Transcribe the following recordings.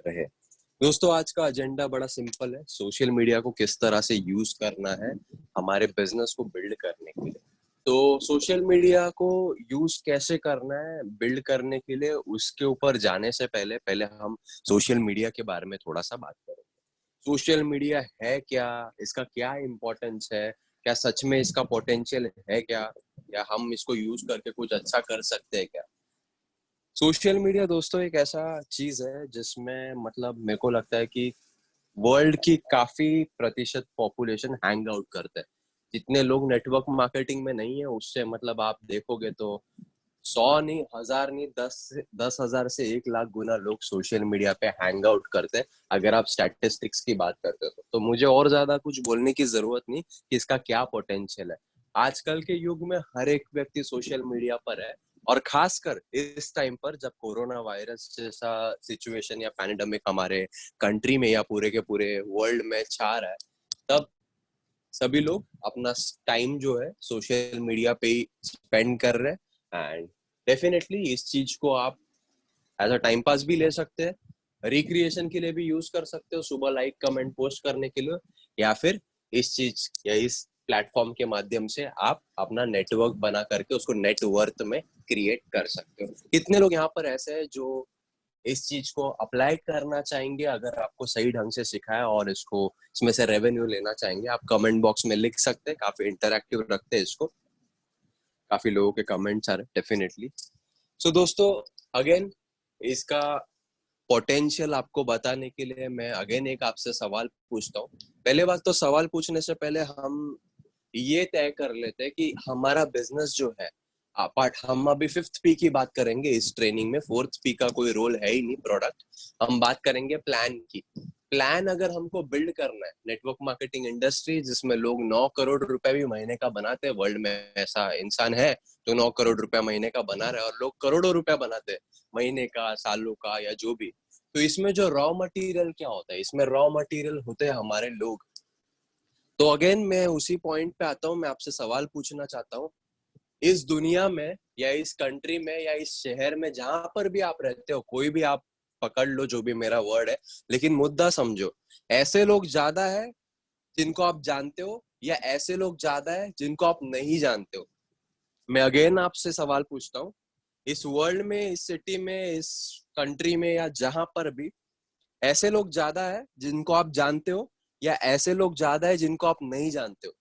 रहे। दोस्तों, आज का एजेंडा बड़ा सिंपल है। सोशल मीडिया को किस तरह से यूज करना है हमारे बिजनेस को बिल्ड करने के लिए। तो सोशल मीडिया को यूज कैसे करना है बिल्ड करने के लिए, उसके ऊपर जाने से पहले पहले हम सोशल मीडिया के बारे में थोड़ा सा बात करें। सोशल मीडिया है क्या, इसका क्या इम्पोर्टेंस है, क्या सच में इसका पोटेंशियल है क्या, या हम इसको यूज करके कुछ अच्छा कर सकते हैं क्या। सोशल मीडिया दोस्तों एक ऐसा चीज है जिसमें मतलब मेरे को लगता है कि वर्ल्ड की काफी प्रतिशत पॉपुलेशन हैंग आउट करता है। जितने लोग नेटवर्क मार्केटिंग में नहीं है उससे मतलब आप देखोगे तो 100 नहीं, 1000 नहीं, 10,000 से 1 लाख गुना लोग सोशल मीडिया पे हैंग आउट करते हैं। अगर आप स्टैटिस्टिक्स की बात करते हो तो मुझे और ज्यादा कुछ बोलने की जरूरत नहीं कि इसका क्या पोटेंशियल है। आजकल के युग में हर एक व्यक्ति सोशल मीडिया पर है, और खासकर इस टाइम पर जब कोरोना वायरस जैसा सिचुएशन या पैंडेमिक हमारे कंट्री में या पूरे के पूरे वर्ल्ड में छा रहा है, तब सभी लोग अपना टाइम जो है सोशल मीडिया पे ही स्पेंड कर रहे हैं। एंड डेफिनेटली इस चीज को आप एज अ टाइम पास भी ले सकते हैं, रिक्रिएशन के लिए भी यूज कर सकते हो, सुबह लाइक कमेंट पोस्ट करने के लिए, या फिर इस चीज या इस प्लेटफॉर्म के माध्यम से आप अपना नेटवर्क बना करके उसको नेटवर्थ में क्रिएट कर सकते हो। कितने लोग यहाँ पर ऐसे हैं जो इस चीज को अप्लाई करना चाहेंगे, अगर आपको सही ढंग से सिखाया और इसको इसमें से रेवेन्यू लेना चाहेंगे, आप कमेंट बॉक्स में लिख सकते हैं। काफी इंटरैक्टिव रखते हैं इसको, काफी लोगों के कमेंट्स आ रहे डेफिनेटली। सो दोस्तों, अगेन इसका पोटेंशियल आपको बताने के लिए मैं अगेन एक आपसे सवाल पूछता हूँ। पहले बात तो सवाल पूछने से पहले हम ये तय कर लेते हैं कि हमारा बिजनेस जो है, अपार्ट हम अभी 5th P की बात करेंगे इस ट्रेनिंग में। 4th P का कोई रोल है ही नहीं, प्रोडक्ट। हम बात करेंगे प्लान की। प्लान अगर हमको बिल्ड करना है, नेटवर्क मार्केटिंग इंडस्ट्री जिसमें लोग 9 करोड़ रुपए भी महीने का बनाते हैं, वर्ल्ड में ऐसा इंसान है जो 9 करोड़ रुपया महीने का बना रहे हैं, और लोग करोड़ों रुपया बनाते हैं महीने का, सालों का, या जो भी। तो इसमें जो रॉ मटेरियल क्या होता है, इसमें रॉ मटेरियल होते हैं हमारे लोग। तो अगेन मैं उसी पॉइंट पे आता हूँ, मैं आपसे सवाल पूछना चाहता हूँ। इस दुनिया में या इस कंट्री में या इस शहर में जहां पर भी आप रहते हो, कोई भी आप पकड़ लो जो भी मेरा वर्ड है, लेकिन मुद्दा समझो। ऐसे लोग ज्यादा है जिनको आप जानते हो, या ऐसे लोग ज्यादा है जिनको आप नहीं जानते हो। मैं अगेन आपसे सवाल पूछता हूँ। इस वर्ल्ड में, इस सिटी में, इस कंट्री में, या जहां पर भी, ऐसे लोग ज्यादा है जिनको आप जानते हो, या ऐसे लोग ज्यादा है जिनको आप नहीं जानते हो।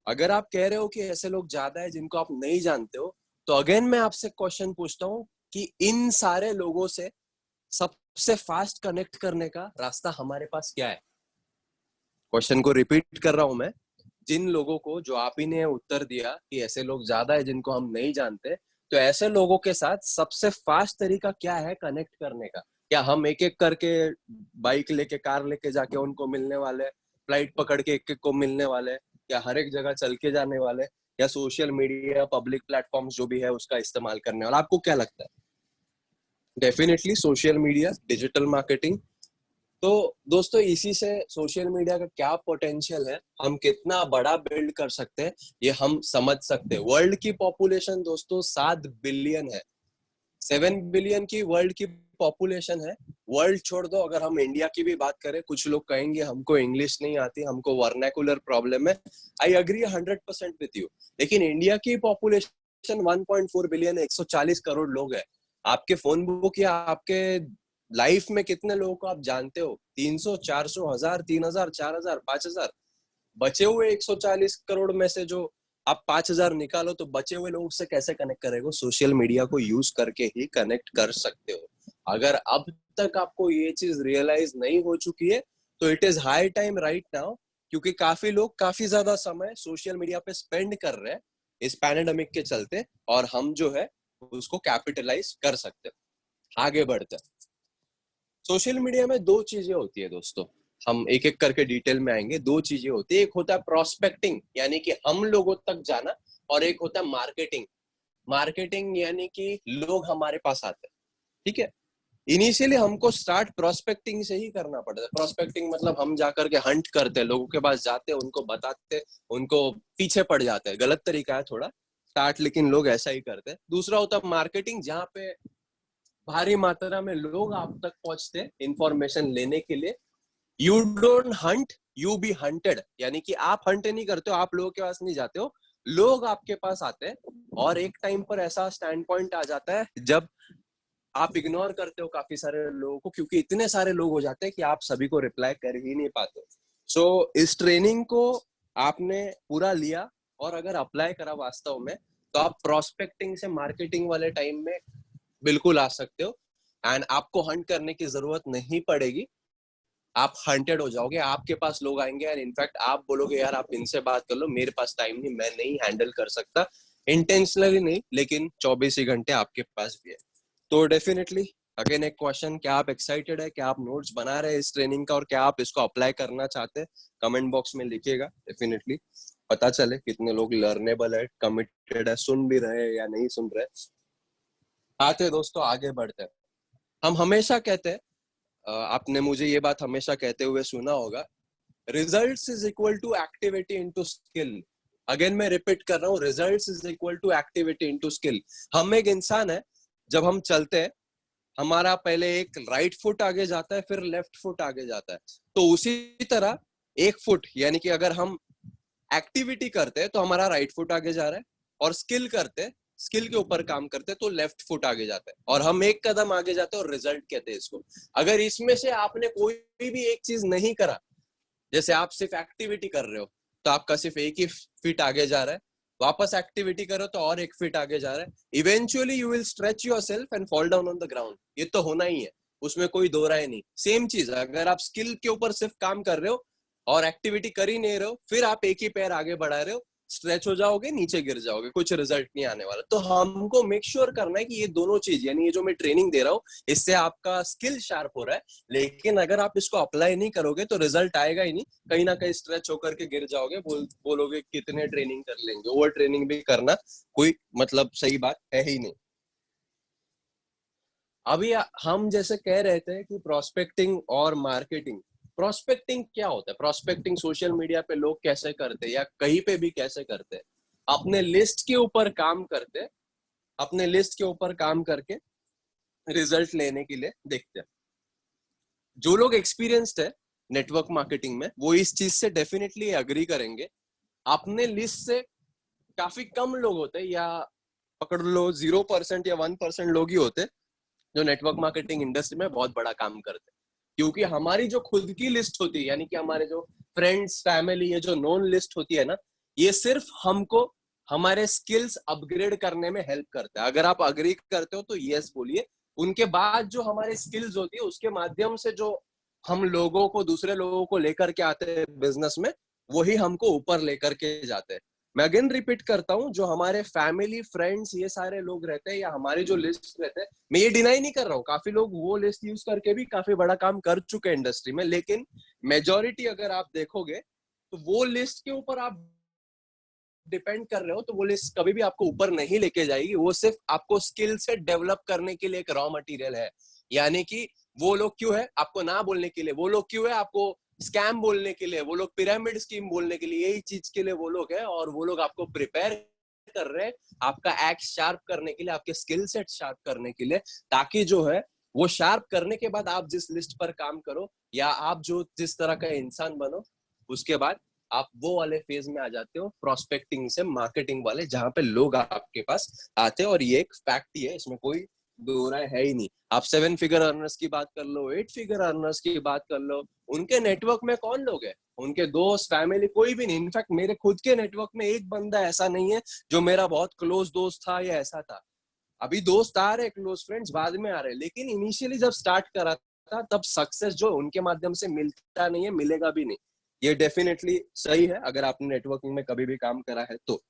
अगर आप कह रहे हो कि ऐसे लोग ज्यादा है जिनको आप नहीं जानते हो, तो अगेन मैं आपसे क्वेश्चन पूछता हूँ कि इन सारे लोगों से सबसे फास्ट कनेक्ट करने का रास्ता हमारे पास क्या है। क्वेश्चन को रिपीट कर रहा हूं मैं। जिन लोगों को, जो आप ही ने उत्तर दिया कि ऐसे लोग ज्यादा है जिनको हम नहीं जानते, तो ऐसे लोगों के साथ सबसे फास्ट तरीका क्या है कनेक्ट करने का। क्या हम एक एक करके बाइक लेके, कार लेके जाके उनको मिलने वाले, फ्लाइट पकड़ के एक एक को मिलने वाले, या हर एक जगह चल के जाने वाले, या सोशल मीडिया पब्लिक प्लेटफॉर्म जो भी है उसका इस्तेमाल करने वाला? आपको क्या लगता है? Definitely social media, digital marketing. तो दोस्तों, इसी से सोशल मीडिया का क्या पोटेंशियल है, हम कितना बड़ा बिल्ड कर सकते हैं, ये हम समझ सकते हैं। वर्ल्ड की पॉपुलेशन दोस्तों 7 बिलियन है। 7 बिलियन की वर्ल्ड की पॉपुलेशन है। वर्ल्ड छोड़ दो, अगर हम इंडिया की भी बात करें, कुछ लोग कहेंगे हमको इंग्लिश नहीं आती, हमको वर्नाकुलर प्रॉब्लम है। I agree 100% with you. लेकिन इंडिया की पॉपुलेशन 1.4 बिलियन है, 140 करोड़ लोग है। आपके फोन बुक या आपके लाइफ में कितने लोगों को आप जानते हो? 300, 400, 1000, 3000, 4000, 5000। बचे हुए 140 करोड़ में से जो आप 5000 निकालो, तो बचे हुए लोगों से कैसे कनेक्ट करेगा? सोशल मीडिया को यूज करके ही कनेक्ट कर सकते हो। अगर अब तक आपको ये चीज रियलाइज नहीं हो चुकी है, तो it is high time right now, क्योंकि काफी लोग काफी ज्यादा समय सोशल मीडिया पे स्पेंड कर रहे हैं इस पैंडेमिक के चलते, और हम जो है उसको कैपिटलाइज कर सकते हैं। आगे बढ़ते हैं। सोशल मीडिया में दो चीजें होती है दोस्तों, हम एक एक करके डिटेल में आएंगे। दो चीजें होती है, एक होता है प्रोस्पेक्टिंग यानी कि हम लोगों तक जाना, और एक होता है मार्केटिंग। मार्केटिंग यानी कि लोग हमारे पास आते हैं, ठीक है। इनिशियली हमको स्टार्ट प्रोस्पेक्टिंग से ही करना पड़ता है। प्रोस्पेक्टिंग मतलब हम जाकर के हंट करते हैं, लोगों के पास जाते हैं, उनको बताते हैं, उनको पीछे पड़ जाते हैं। गलत तरीका है थोड़ा स्टार्ट, लेकिन लोग ऐसा ही करते हैं। दूसरा होता है मार्केटिंग, जहाँ पे भारी मात्रा में लोग आप तक पहुंचते हैं इंफॉर्मेशन लेने के लिए। You don't hunt, you be hunted, यानी कि आप हंट नहीं करते हो, आप लोगों के पास नहीं जाते हो, लोग आपके पास आते हैं। और एक टाइम पर ऐसा स्टैंड पॉइंट आ जाता है जब आप इग्नोर करते हो काफी सारे लोगों को, क्योंकि इतने सारे लोग हो जाते हैं कि आप सभी को रिप्लाई कर ही नहीं पाते। सो इस ट्रेनिंग को आपने पूरा लिया और अगर अप्लाई करा वास्तव में, तो आप प्रोस्पेक्टिंग से मार्केटिंग वाले टाइम में बिल्कुल आ सकते हो। एंड आपको हंट करने की जरूरत नहीं पड़ेगी, आप हंटेड हो जाओगे, आपके पास लोग आएंगे एंड इनफैक्ट आप बोलोगे यार आप इनसे बात कर लो, मेरे पास टाइम नहीं, मैं नहीं हैंडल कर सकता, इंटेंशनली नहीं, लेकिन 24 ही घंटे आपके पास भी है। तो डेफिनेटली अगेन एक क्वेश्चन, क्या आप एक्साइटेड है, क्या आप नोट्स बना रहे हैं इस ट्रेनिंग का और क्या आप इसको अप्लाई करना चाहते हैं? कमेंट बॉक्स में लिखिएगा, डेफिनेटली पता चले कितने लोग लर्नेबल है, कमिटेड है, सुन भी रहे हैं या नहीं सुन रहे। आते दोस्तों आगे बढ़ते हैं। हम हमेशा कहते हैं, आपने मुझे ये बात हमेशा कहते हुए सुना होगा, results is equal to activity into skill. Again मैं रिपीट कर रहा हूँ, results is equal to activity into skill. हम एक इंसान है, जब हम चलते हैं हमारा पहले एक राइट फुट आगे जाता है, फिर लेफ्ट फुट आगे जाता है। तो उसी तरह एक फुट, यानी कि अगर हम एक्टिविटी करते हैं तो हमारा राइट फुट आगे जा रहा है, और स्किल करते हैं, स्किल के ऊपर काम करते हैं तो लेफ्ट फुट आगे जाता है, और हम एक कदम आगे जाते हैं और रिजल्ट कहते हैं इसको। अगर इसमें से आपने कोई भी एक चीज नहीं करा, जैसे आप सिर्फ एक्टिविटी कर रहे हो तो आपका सिर्फ एक ही फीट आगे जा रहा है, वापस एक्टिविटी करो तो और एक फीट आगे जा रहा है, eventually you will stretch your self and fall down on the ground. ये तो होना ही है, उसमें कोई दो राय नहीं। सेम चीज है, अगर आप स्किल के ऊपर सिर्फ काम कर रहे हो और एक्टिविटी कर ही नहीं रहे हो, फिर आप एक ही पैर आगे बढ़ा रहे हो, स्ट्रेच हो जाओगे, नीचे गिर जाओगे, कुछ रिजल्ट नहीं आने वाला। तो हमको मेक श्योर करना है कि ये दोनों चीज, यानी ये जो मैं ट्रेनिंग दे रहा हूँ इससे आपका स्किल शार्प हो रहा है, लेकिन अगर आप इसको अप्लाई नहीं करोगे तो रिजल्ट आएगा ही नहीं, कहीं ना कहीं स्ट्रेच होकर के गिर जाओगे, बोलोगे कितने ट्रेनिंग कर लेंगे, ओवर ट्रेनिंग भी करना कोई मतलब सही बात है ही नहीं। अभी हम जैसे कह रहे थे कि प्रोस्पेक्टिंग और मार्केटिंग, प्रोस्पेक्टिंग क्या होता है, प्रोस्पेक्टिंग सोशल मीडिया पे लोग कैसे करते हैं या कहीं पे भी कैसे करते हैं? अपने लिस्ट के ऊपर काम करते हैं, अपने लिस्ट के ऊपर काम करके रिजल्ट लेने के लिए देखते हैं। जो लोग एक्सपीरियंस्ड है नेटवर्क मार्केटिंग में वो इस चीज से डेफिनेटली अग्री करेंगे। अपने लिस्ट से काफी कम लोग होते हैं, या पकड़ लो 0% या 1% लोग ही होते हैं जो नेटवर्क मार्केटिंग इंडस्ट्री में बहुत बड़ा काम करते हैं। क्योंकि हमारी जो खुद की लिस्ट होती है, यानी कि हमारे जो फ्रेंड्स फैमिली, ये जो नॉन लिस्ट होती है ना, ये सिर्फ हमको हमारे स्किल्स अपग्रेड करने में हेल्प करता है। अगर आप अग्री करते हो तो यस बोलिए। उनके बाद जो हमारे स्किल्स होती है उसके माध्यम से जो हम लोगों को, दूसरे लोगों को लेकर के आते हैं बिजनेस में, वही हमको ऊपर लेकर के जाते हैं। मैं अगेन रिपीट करता हूँ, जो हमारे फैमिली फ्रेंड्स ये सारे लोग रहते हैं या हमारी जो लिस्ट रहते हैं, मैं ये डिनाई नहीं कर रहा हूँ, काफी लोग वो लिस्ट यूज करके भी काफी बड़ा काम कर चुके हैं इंडस्ट्री में, लेकिन मेजोरिटी अगर आप देखोगे तो वो लिस्ट के ऊपर आप डिपेंड कर रहे हो तो वो लिस्ट कभी भी आपको ऊपर नहीं लेके जाएगी। वो सिर्फ आपको स्किल से डेवलप करने के लिए एक रॉ मटेरियल है। यानी कि वो लोग क्यों है आपको ना बोलने के लिए, वो लोग क्यों है आपको स्कैम बोलने के लिए, वो लोग पिरामिड स्कीम बोलने के लिए, यही चीज के लिए वो लोग है। और वो लोग आपको प्रिपेयर कर रहे हैं आपका एक्ट शार्प करने के लिए, आपके स्किल सेट शार्प करने के लिए, ताकि जो है वो शार्प करने के बाद आप जिस लिस्ट पर काम करो या आप जो जिस तरह का इंसान बनो, उसके बाद आप वो वाले फेज में आ जाते हो प्रोस्पेक्टिंग से मार्केटिंग वाले, जहां पे लोग आपके पास आते हैं। और ये एक फैक्ट ही है, इसमें कोई दो राय है ही नहीं। आप 7 फिगर अर्नर्स की बात कर लो, 8 फिगर अर्नर्स की बात कर लो, उनके नेटवर्क में कौन लोग है? उनके दोस्त फैमिली कोई भी नहीं। इनफैक्ट मेरे खुद के नेटवर्क में एक बंदा ऐसा नहीं है जो मेरा बहुत क्लोज दोस्त था या ऐसा था। अभी दोस्त आ रहे, क्लोज फ्रेंड्स बाद में आ रहे, लेकिन इनिशियली जब स्टार्ट करा था तब सक्सेस जो उनके माध्यम से मिलता नहीं है, मिलेगा भी नहीं। ये डेफिनेटली सही है अगर आपने नेटवर्किंग में कभी भी काम करा है तो।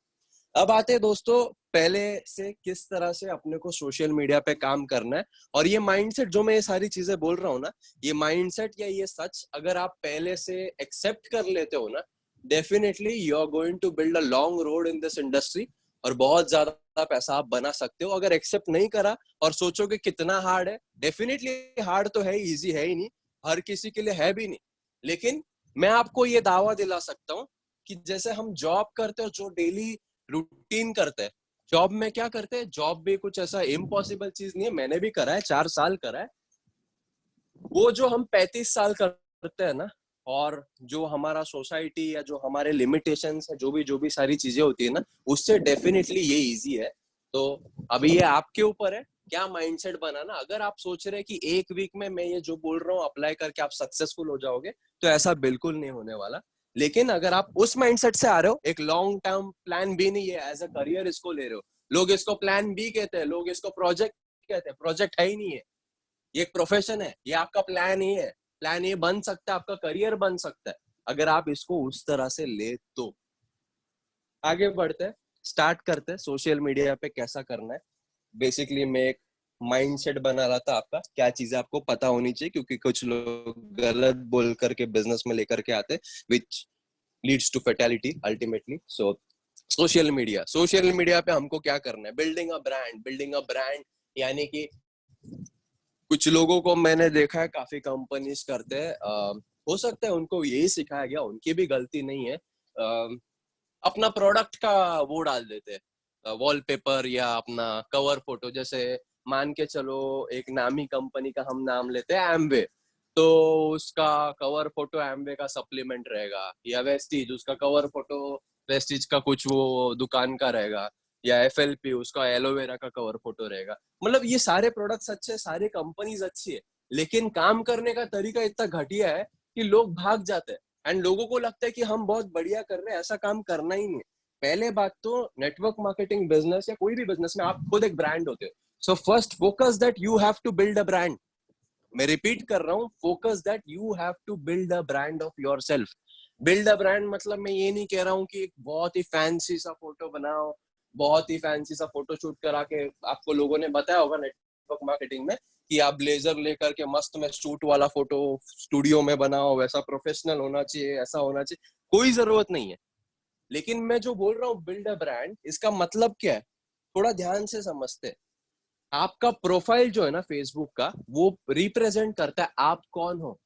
अब आते हैं दोस्तों पहले से किस तरह से अपने को सोशल मीडिया पे काम करना है। और ये माइंडसेट जो मैं ये सारी चीजें बोल रहा हूँ ना, ये माइंडसेट या ये सच अगर आप पहले से एक्सेप्ट कर लेते हो ना, definitely you are going to build a long road in this industry और बहुत ज्यादा पैसा आप बना सकते हो। अगर एक्सेप्ट नहीं करा और सोचोगे कितना हार्ड है, डेफिनेटली हार्ड तो है, इजी है ही नहीं, हर किसी के लिए है भी नहीं। लेकिन मैं आपको ये दावा दिला सकता हूँ कि जैसे हम जॉब करते हो, जो डेली रूटीन करते हैं, जॉब में क्या करते हैं, जॉब भी कुछ ऐसा इम्पॉसिबल चीज नहीं है, मैंने भी करा है, 4 साल करा है। वो जो हम 35 साल करते हैं ना, और जो हमारा सोसाइटी या जो हमारे लिमिटेशंस है, जो भी सारी चीजें होती है ना, उससे डेफिनेटली ये इजी है। तो अभी ये आपके ऊपर है क्या माइंडसेट बनाना। अगर आप सोच रहे हैं कि एक वीक में मैं ये जो बोल रहा हूँ अप्लाई करके आप सक्सेसफुल हो जाओगे, तो ऐसा बिल्कुल नहीं होने वाला। लेकिन अगर आप उस माइंडसेट से आ रहे हो, एक लॉन्ग टर्म प्लान बी नहीं है, एज अ करियर इसको ले रहे हो, लोग इसको प्लान बी कहते हैं, लोग इसको प्रोजेक्ट कहते हैं, प्रोजेक्ट है ही नहीं है, ये एक प्रोफेशन है, ये आपका प्लान ही है, प्लान ये बन सकता है, आपका करियर बन सकता है, अगर आप इसको उस तरह से ले तो। आगे बढ़ते हैं, स्टार्ट करते हैं सोशल मीडिया पे कैसा करना है। बेसिकली मैं एक माइंडसेट बना रहा था आपका, क्या चीजें आपको पता होनी चाहिए, क्योंकि कुछ लोग गलत बोल करके बिजनेस में लेकर के आते, which leads to fatality ultimately. So social media पे हमको क्या करना है, building a brand, building a brand. यानी कि कुछ लोगों को मैंने देखा है, काफी कंपनीज करते हैं, हो सकता है उनको यही सिखाया गया, उनकी भी गलती नहीं है। अपना प्रोडक्ट का वो डाल देते हैं वॉलपेपर या अपना कवर फोटो। जैसे मान के चलो एक नामी कंपनी का हम नाम लेते हैं एमवे, तो उसका कवर फोटो एमवे का सप्लीमेंट रहेगा, या वेस्टीज उसका कवर फोटो वेस्टीज का कुछ वो दुकान का रहेगा, या एफएलपी उसका एलोवेरा का कवर फोटो रहेगा। मतलब ये सारे प्रोडक्ट्स अच्छे, सारे कंपनीज अच्छी है, लेकिन काम करने का तरीका इतना घटिया है कि लोग भाग जाते हैं, एंड लोगों को लगता है कि हम बहुत बढ़िया कर रहे हैं, ऐसा काम करना ही नहीं है। पहले बात तो नेटवर्क मार्केटिंग बिजनेस या कोई भी बिजनेस में आप खुद एक ब्रांड होते हो। So first focus that you have to build a brand. मैं रिपीट कर रहा हूँ, focus that you have to build a brand of yourself. Build a brand मतलब मैं ये नहीं कह रहा हूँ कि एक बहुत ही फैंसी सा फोटो बनाओ, बहुत ही फैंसी सा फोटो शूट करा के, आपको लोगों ने बताया होगा नेटवर्क मार्केटिंग में कि आप ब्लेजर लेकर के मस्त में शूट वाला फोटो स्टूडियो में बनाओ, वैसा प्रोफेशनल होना चाहिए, ऐसा होना चाहिए, कोई जरूरत नहीं है। लेकिन मैं जो बोल रहा हूँ बिल्ड अ ब्रांड, इसका मतलब क्या है, थोड़ा ध्यान से समझते हैं। आपका प्रोफाइल जो है ना फेसबुक का, वो रिप्रेजेंट करता है आप कौन हो,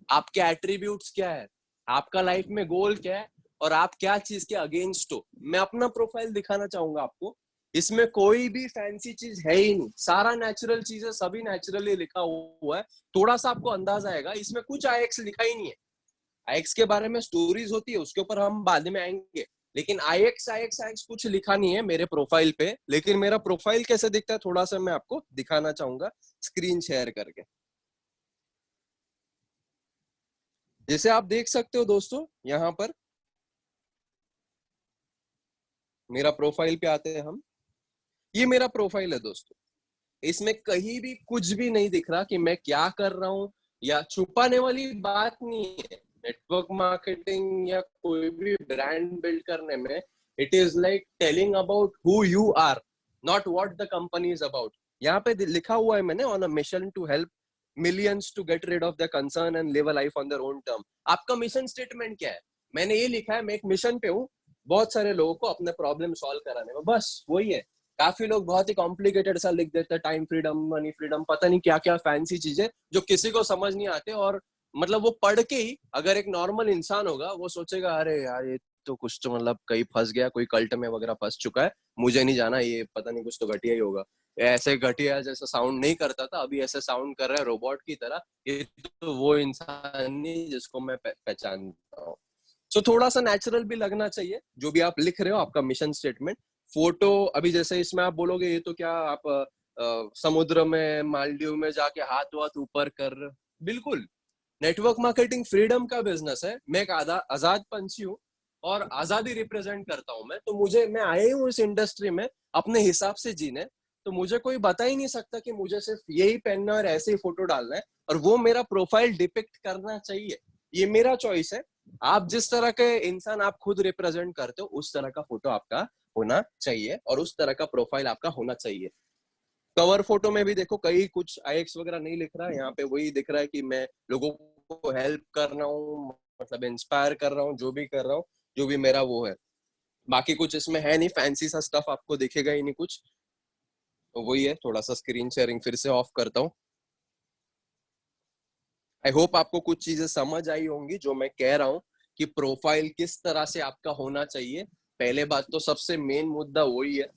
आपके एट्रीब्यूट्स क्या है, आपका लाइफ में गोल क्या है, और आप क्या चीज के अगेंस्ट हो। मैं अपना प्रोफाइल दिखाना चाहूंगा आपको, इसमें कोई भी फैंसी चीज है ही नहीं, सारा नेचुरल चीज है, सभी नेचुरली लिखा हुआ है। थोड़ा सा आपको अंदाजा आएगा, इसमें कुछ आईएक्स लिखा ही नहीं है। आईएक्स के बारे में स्टोरीज होती है, उसके ऊपर हम बाद में आएंगे, लेकिन आईएक्स आईएक्स आईएक्स कुछ लिखा नहीं है मेरे प्रोफाइल पे। लेकिन मेरा प्रोफाइल कैसे दिखता है, थोड़ा सा मैं आपको दिखाना चाहूंगा स्क्रीन शेयर करके। जैसे आप देख सकते हो दोस्तों, यहाँ पर मेरा प्रोफाइल पे आते हैं हम, ये मेरा प्रोफाइल है दोस्तों। इसमें कहीं भी कुछ भी नहीं दिख रहा कि मैं क्या कर रहा हूँ, या छुपाने वाली बात नहीं है। नेटवर्क मार्केटिंग या कोई भी ब्रांड बिल्ड करने में, it is like telling about who you are, not what the company is about. यहाँ पे लिखा हुआ है मैंने, on a mission to help millions to get rid of the concern and live a life on their own term. आपका mission statement क्या है? मैंने ये लिखा है, मैं एक मिशन पे हूँ, बहुत सारे लोगों को अपने प्रॉब्लम सॉल्व कराने में, बस वही है। काफी लोग बहुत ही कॉम्प्लिकेटेड सा लिख देते हैं, टाइम फ्रीडम, मनी फ्रीडम, पता नहीं क्या क्या फैंसी चीजें जो किसी को समझ नहीं आते। और मतलब वो पढ़ के ही अगर एक नॉर्मल इंसान होगा, वो सोचेगा अरे यार ये तो कुछ तो मतलब कहीं फंस गया, कोई कल्ट में वगैरह फंस चुका है, मुझे नहीं जाना, ये पता नहीं कुछ तो घटिया ही होगा। ऐसे घटिया जैसा साउंड नहीं करता था, अभी ऐसे साउंड कर रहा है रोबोट की तरह। ये तो वो इंसान नहीं जिसको मैं पहचानता हूँ। सो थोड़ा सा नेचुरल भी लगना चाहिए जो भी आप लिख रहे हो, आपका मिशन स्टेटमेंट। फोटो अभी जैसे इसमें आप बोलोगे ये तो क्या आप समुद्र में मालदीव में जाके हाथ वाथ ऊपर कर, बिल्कुल। नेटवर्क मार्केटिंग फ्रीडम का बिजनेस है, मैं एक आजाद पंछी हूँ, और आजादी रिप्रेजेंट करता हूँ मैं। तो मुझे, मैं आया हूँ इस इंडस्ट्री में अपने हिसाब से जीने, तो मुझे कोई बता ही नहीं सकता कि मुझे सिर्फ यही पहनना है और ऐसे ही फोटो डालना है, और वो मेरा प्रोफाइल डिपिक्ट करना चाहिए। ये मेरा चॉइस है। आप जिस तरह के इंसान आप खुद रिप्रेजेंट करते हो, उस तरह का फोटो आपका होना चाहिए, और उस तरह का प्रोफाइल आपका होना चाहिए। कवर फोटो में भी देखो, कहीं कुछ आईएक्स वगैरह नहीं लिख रहा है, यहाँ पे वही दिख रहा है कि मैं लोगों को हेल्प कर रहा हूँ, मतलब इंस्पायर कर रहा हूँ, जो भी कर रहा हूँ, जो भी मेरा वो है। बाकी कुछ इसमें है नहीं, फैंसी सा स्टफ आपको दिखेगा ही नहीं कुछ। तो वही है, थोड़ा सा स्क्रीन शेयरिंग फिर से ऑफ करता हूँ। आई होप आपको कुछ चीजें समझ आई होंगी जो मैं कह रहा हूँ कि प्रोफाइल किस तरह से आपका होना चाहिए। पहले बात तो सबसे मेन मुद्दा वही है।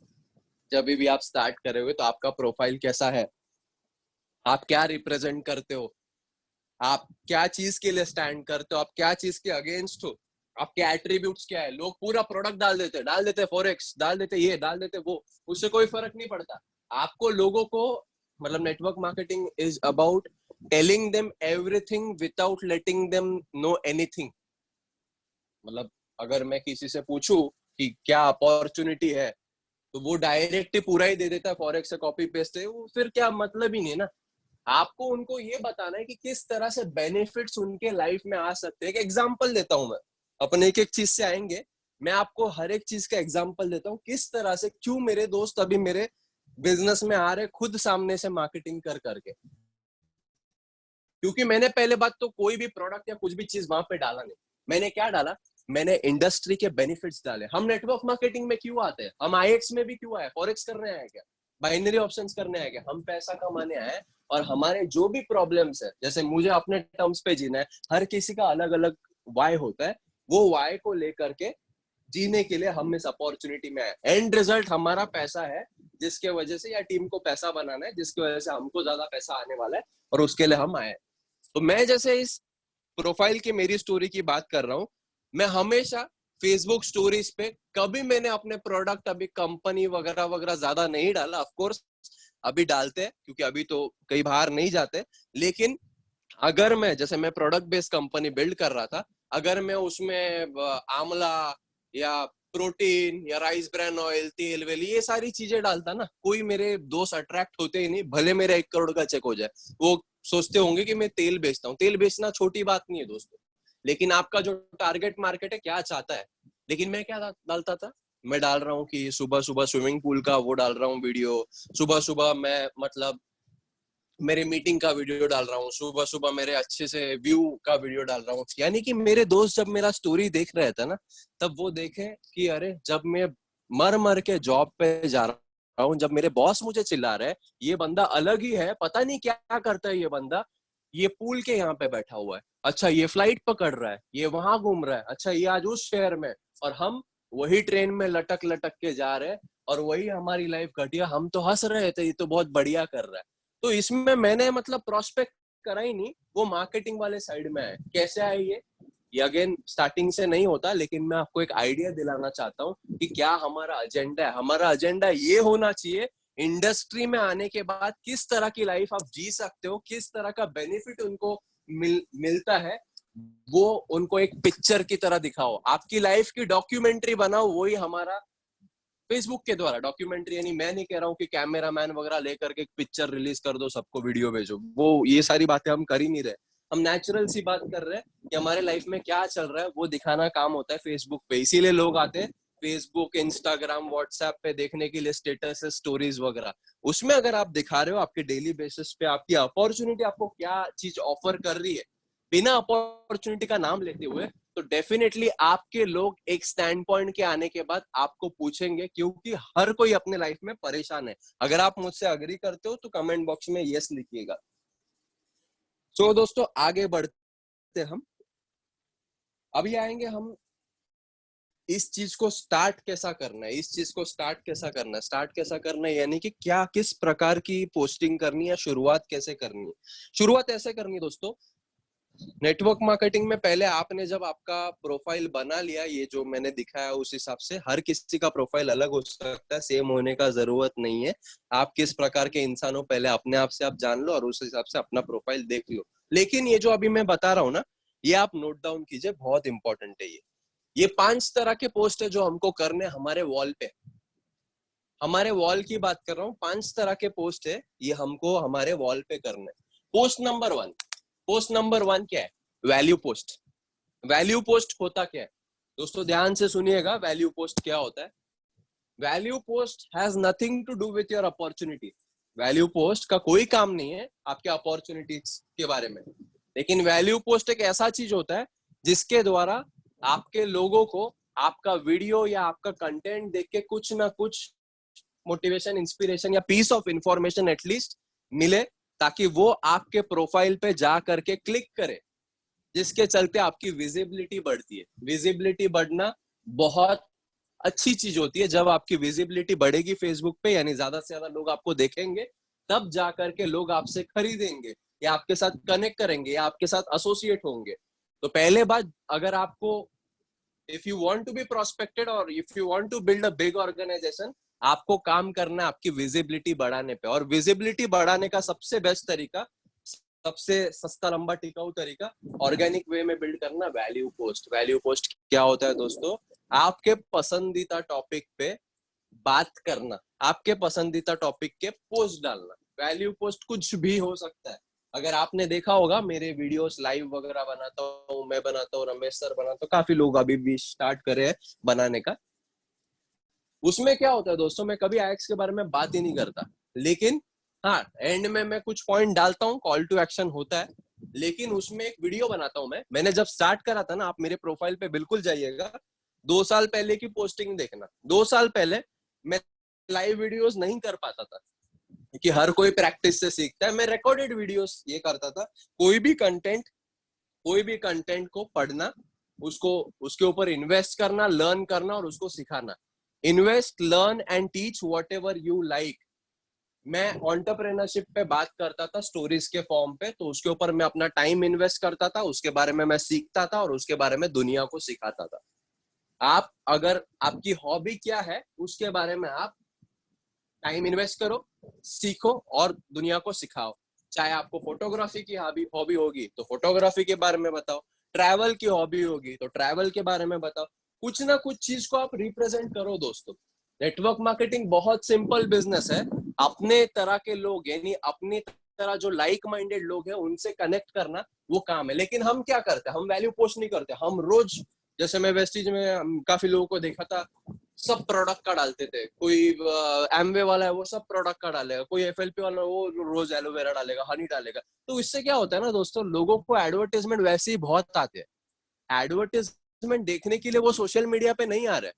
जब भी आप स्टार्ट करोगे तो आपका प्रोफाइल कैसा है, आप क्या रिप्रेजेंट करते हो, आप क्या चीज के लिए स्टैंड करते हो, आप क्या चीज के अगेंस्ट हो, आपके एट्रीब्यूट्स क्या है। लोग पूरा प्रोडक्ट डाल देते फॉरेक्स, डाल देते ये, डाल देते वो, उससे कोई फर्क नहीं पड़ता। आपको लोगों को मतलब network marketing is about telling them everything without letting them know anything. मतलब अगर मैं किसी से पूछूं कि क्या अपॉर्चुनिटी है, तो वो डायरेक्ट पूरा ही दे देता है, फॉरेक्स से कॉपी पेस्ट है, वो फिर क्या मतलब ही नहीं ना। आपको उनको ये बताना है कि किस तरह से बेनिफिट्स उनके लाइफ में आ सकते हैं। एक एग्जांपल देता हूं मैं, अपन एक एक चीज से आएंगे, मैं आपको हर एक चीज का एग्जांपल देता हूँ किस तरह से, क्यों मेरे दोस्त अभी मेरे बिजनेस में आ रहे खुद सामने से मार्केटिंग कर करके। क्योंकि मैंने पहले बात तो कोई भी प्रोडक्ट या कुछ भी चीज वहां पे डाला नहीं। मैंने क्या डाला, मैंने इंडस्ट्री के बेनिफिट्स डाले। हम नेटवर्क मार्केटिंग में क्यों आते हैं, हम आईएक्स में भी क्यों आए, फॉरेक्स करने आए क्या, बाइनरी ऑप्शंस करने आए क्या, हम पैसा कमाने आए। और हमारे जो भी प्रॉब्लम्स है, जैसे मुझे अपने टर्म्स पे जीना है, हर किसी का अलग अलग वाई होता है, वो वाई को लेकर के जीने के लिए हम इस अपॉर्चुनिटी में आए। एंड रिजल्ट हमारा पैसा है, जिसके वजह से, या टीम को पैसा बनाना है जिसकी वजह से हमको ज्यादा पैसा आने वाला है, और उसके लिए हम आए। तो मैं जैसे इस प्रोफाइल की मेरी स्टोरी की बात कर रहा हूं, मैं हमेशा फेसबुक स्टोरीज पे कभी मैंने अपने प्रोडक्ट, अभी कंपनी वगैरह वगैरह ज्यादा नहीं डाला। ऑफ कोर्स अभी डालते हैं क्योंकि अभी तो कई बाहर नहीं जाते। लेकिन अगर मैं, जैसे मैं प्रोडक्ट बेस्ड कंपनी बिल्ड कर रहा था, अगर मैं उसमें आंवला या प्रोटीन या राइस ब्रान ऑयल, तेल वेल, ये सारी चीजें डालता ना, कोई मेरे दोस्त अट्रैक्ट होते ही नहीं, भले मेरा 1 करोड़ का चेक हो जाए। वो सोचते होंगे कि मैं तेल बेचता हूँ। तेल बेचना छोटी बात नहीं है दोस्तों, लेकिन आपका जो टारगेट मार्केट है क्या चाहता है। लेकिन मैं क्या डालता था, मैं डाल रहा हूँ कि सुबह सुबह स्विमिंग पूल का वो डाल रहा हूँ वीडियो, सुबह सुबह मैं मतलब मेरे मीटिंग का वीडियो डाल रहा हूँ, सुबह सुबह मेरे अच्छे से व्यू का वीडियो डाल रहा हूँ। यानी कि मेरे दोस्त जब मेरा स्टोरी देख रहे थे ना, तब वो देखे कि अरे जब मैं मर मर के जॉब पे जा रहा हूँ, जब मेरे बॉस मुझे चिल्ला रहे, ये बंदा अलग ही है, पता नहीं क्या करता है ये बंदा, ये पूल के यहाँ पे बैठा हुआ है, अच्छा ये फ्लाइट पकड़ रहा है, ये वहां घूम रहा है, अच्छा ये आज उस शहर में, और हम वही ट्रेन में लटक लटक के जा रहे हैं, और वही हमारी लाइफ घटिया, हम तो हंस रहे थे ये तो बहुत बढ़िया कर रहा है। तो इसमें मैंने मतलब प्रोस्पेक्ट करा ही नहीं, वो मार्केटिंग वाले साइड में है। कैसे आए ये अगेन स्टार्टिंग से नहीं होता, लेकिन मैं आपको एक आइडिया दिलाना चाहता हूँ कि क्या हमारा एजेंडा है। हमारा एजेंडा ये होना चाहिए, इंडस्ट्री में आने के बाद किस तरह की लाइफ आप जी सकते हो, किस तरह का बेनिफिट उनको मिलता है, वो उनको एक पिक्चर की तरह दिखाओ, आपकी लाइफ की डॉक्यूमेंट्री बनाओ। वही हमारा फेसबुक के द्वारा डॉक्यूमेंट्री, यानी मैं नहीं कह रहा हूँ कि कैमरामैन वगैरह लेकर के पिक्चर रिलीज कर दो, सबको वीडियो भेजो, वो ये सारी बातें हम कर ही नहीं रहे। हम नेचुरल सी बात कर रहे हैं कि हमारे लाइफ में क्या चल रहा है, वो दिखाना काम होता है फेसबुक पे। इसीलिए लोग आते हैं फेसबुक, इंस्टाग्राम, व्हाट्सएप पे देखने के लिए स्टेटस, स्टोरीज वगैरह। उसमें अगर आप दिखा रहे हो आपके डेली बेसिस पे आपकी अपॉर्चुनिटी आपको क्या चीज ऑफर कर रही है, बिना अपॉर्चुनिटी का नाम लेते हुए, तो डेफिनेटली आपके लोग एक स्टैंड पॉइंट के आने के बाद आपको पूछेंगे, क्योंकि हर कोई अपने लाइफ में परेशान है। अगर आप मुझसे अग्री करते हो तो कमेंट बॉक्स में यस लिखिएगा। सो दोस्तों आगे बढ़ते हम, अभी आएंगे हम इस चीज को स्टार्ट कैसा करना है, इस चीज को स्टार्ट कैसा करना है, स्टार्ट कैसा करना है, यानी कि क्या किस प्रकार की पोस्टिंग करनी है, शुरुआत कैसे करनी है। शुरुआत ऐसे करनी है दोस्तों, नेटवर्क मार्केटिंग में पहले आपने जब आपका प्रोफाइल बना लिया, ये जो मैंने दिखाया उस हिसाब से, हर किसी का प्रोफाइल अलग हो सकता है, सेम होने का जरूरत नहीं है। आप किस प्रकार के इंसान हो पहले अपने आप से आप जान लो, और उस हिसाब से अपना प्रोफाइल देख लो। लेकिन ये जो अभी मैं बता रहा हूँ ना, ये आप नोट डाउन कीजिए, बहुत इंपॉर्टेंट है ये 5 तरह के पोस्ट है जो हमको करने हमारे वॉल पे। हमारे वॉल की बात कर रहा हूँ, 5 तरह के पोस्ट है, ये हमको हमारे वॉल पे करना है। पोस्ट नंबर 1 क्या है, वैल्यू पोस्ट। वैल्यू पोस्ट होता क्या है दोस्तों, ध्यान से सुनिएगा, वैल्यू पोस्ट क्या होता है। Value post has nothing to do with your opportunity. Value post का कोई काम नहीं है आपके अपॉर्चुनिटीज के बारे में, लेकिन वैल्यू पोस्ट एक ऐसा चीज होता है जिसके द्वारा आपके लोगों को आपका वीडियो या आपका कंटेंट देख के कुछ ना कुछ मोटिवेशन, इंस्पिरेशन या पीस ऑफ इंफॉर्मेशन एटलीस्ट मिले, ताकि वो आपके प्रोफाइल पे जा करके क्लिक करे, जिसके चलते आपकी विजिबिलिटी बढ़ती है। विजिबिलिटी बढ़ना बहुत अच्छी चीज होती है। जब आपकी विजिबिलिटी बढ़ेगी फेसबुक पे, यानी ज्यादा से ज्यादा लोग आपको देखेंगे, तब जा करके लोग आपसे खरीदेंगे या आपके साथ कनेक्ट करेंगे या आपके साथ एसोसिएट होंगे। तो पहले बात, अगर आपको if you want to be prospected और if you want to build a big organisation, आपको काम करना है आपकी विजिबिलिटी बढ़ाने पे। और विजिबिलिटी बढ़ाने का सबसे बेस्ट तरीका, सबसे सस्ता लंबा टिकाऊ तरीका, ऑर्गेनिक वे में बिल्ड करना, वैल्यू पोस्ट। वैल्यू पोस्ट क्या होता है दोस्तों? आपके पसंदीदा टॉपिक पे बात करना, आपके पसंदीदा टॉपिक के पोस्ट डालना। वैल्यू पोस्ट कुछ भी हो सकता है। अगर आपने देखा होगा मेरे वीडियोस लाइव वगैरह बनाता हूँ, मैं बनाता हूँ, रमेश सर बनाता हूँ, काफी लोग अभी भी स्टार्ट करे हैं बनाने का। उसमें क्या होता है दोस्तों, मैं कभी आईएक्स के बारे में बात ही नहीं करता, लेकिन हाँ एंड में मैं कुछ पॉइंट डालता हूँ, कॉल टू एक्शन होता है। लेकिन उसमें एक वीडियो बनाता हूँ मैंने जब स्टार्ट करा था ना, आप मेरे प्रोफाइल पे बिल्कुल जाइएगा, 2 साल पहले की पोस्टिंग देखना। 2 साल पहले मैं लाइव वीडियोस नहीं कर पाता था, कि हर कोई प्रैक्टिस से सीखता है। मैं रिकॉर्डेड वीडियोस ये करता था। कोई भी कंटेंट को पढ़ना, उसको उसके ऊपर इन्वेस्ट करना, लर्न करना और उसको सिखाना। Invest, learn and teach what ever you like. मैं एंटरप्रेन्योरशिप पे बात करता था स्टोरीज के फॉर्म पे, तो उसके ऊपर मैं अपना टाइम इन्वेस्ट करता था, उसके बारे में मैं सीखता था और उसके बारे में दुनिया को सिखाता था। आप अगर आपकी हॉबी क्या है उसके बारे में आप टाइम इन्वेस्ट करो, सीखो और दुनिया को सिखाओ। चाहे आपको फोटोग्राफी की हॉबी होगी तो फोटोग्राफी के बारे में बताओ, ट्रैवल की हॉबी होगी तो ट्रैवल के बारे में बताओ। कुछ ना कुछ चीज को आप रिप्रेजेंट करो दोस्तों। नेटवर्क मार्केटिंग बहुत सिंपल बिजनेस है। अपने तरह के लोग, यानी अपनी तरह जो लाइक माइंडेड लोग हैं, उनसे कनेक्ट करना वो काम है। लेकिन हम क्या करते हैं, हम वैल्यू पोस्ट नहीं करते। हम रोज, जैसे मैं वेस्टीज में काफी लोगों को देखा था, सब प्रोडक्ट का डालते थे। कोई एमवे वाला है वो सब प्रोडक्ट का डालेगा, कोई एफएलपी वाला वो रोज एलोवेरा डालेगा, हनी डालेगा। तो इससे क्या होता है ना दोस्तों, लोगों को एडवर्टाइजमेंट वैसे ही बहुत आते हैं। एडवर्टाइजमेंट देखने के लिए वो सोशल मीडिया पे नहीं आ रहे,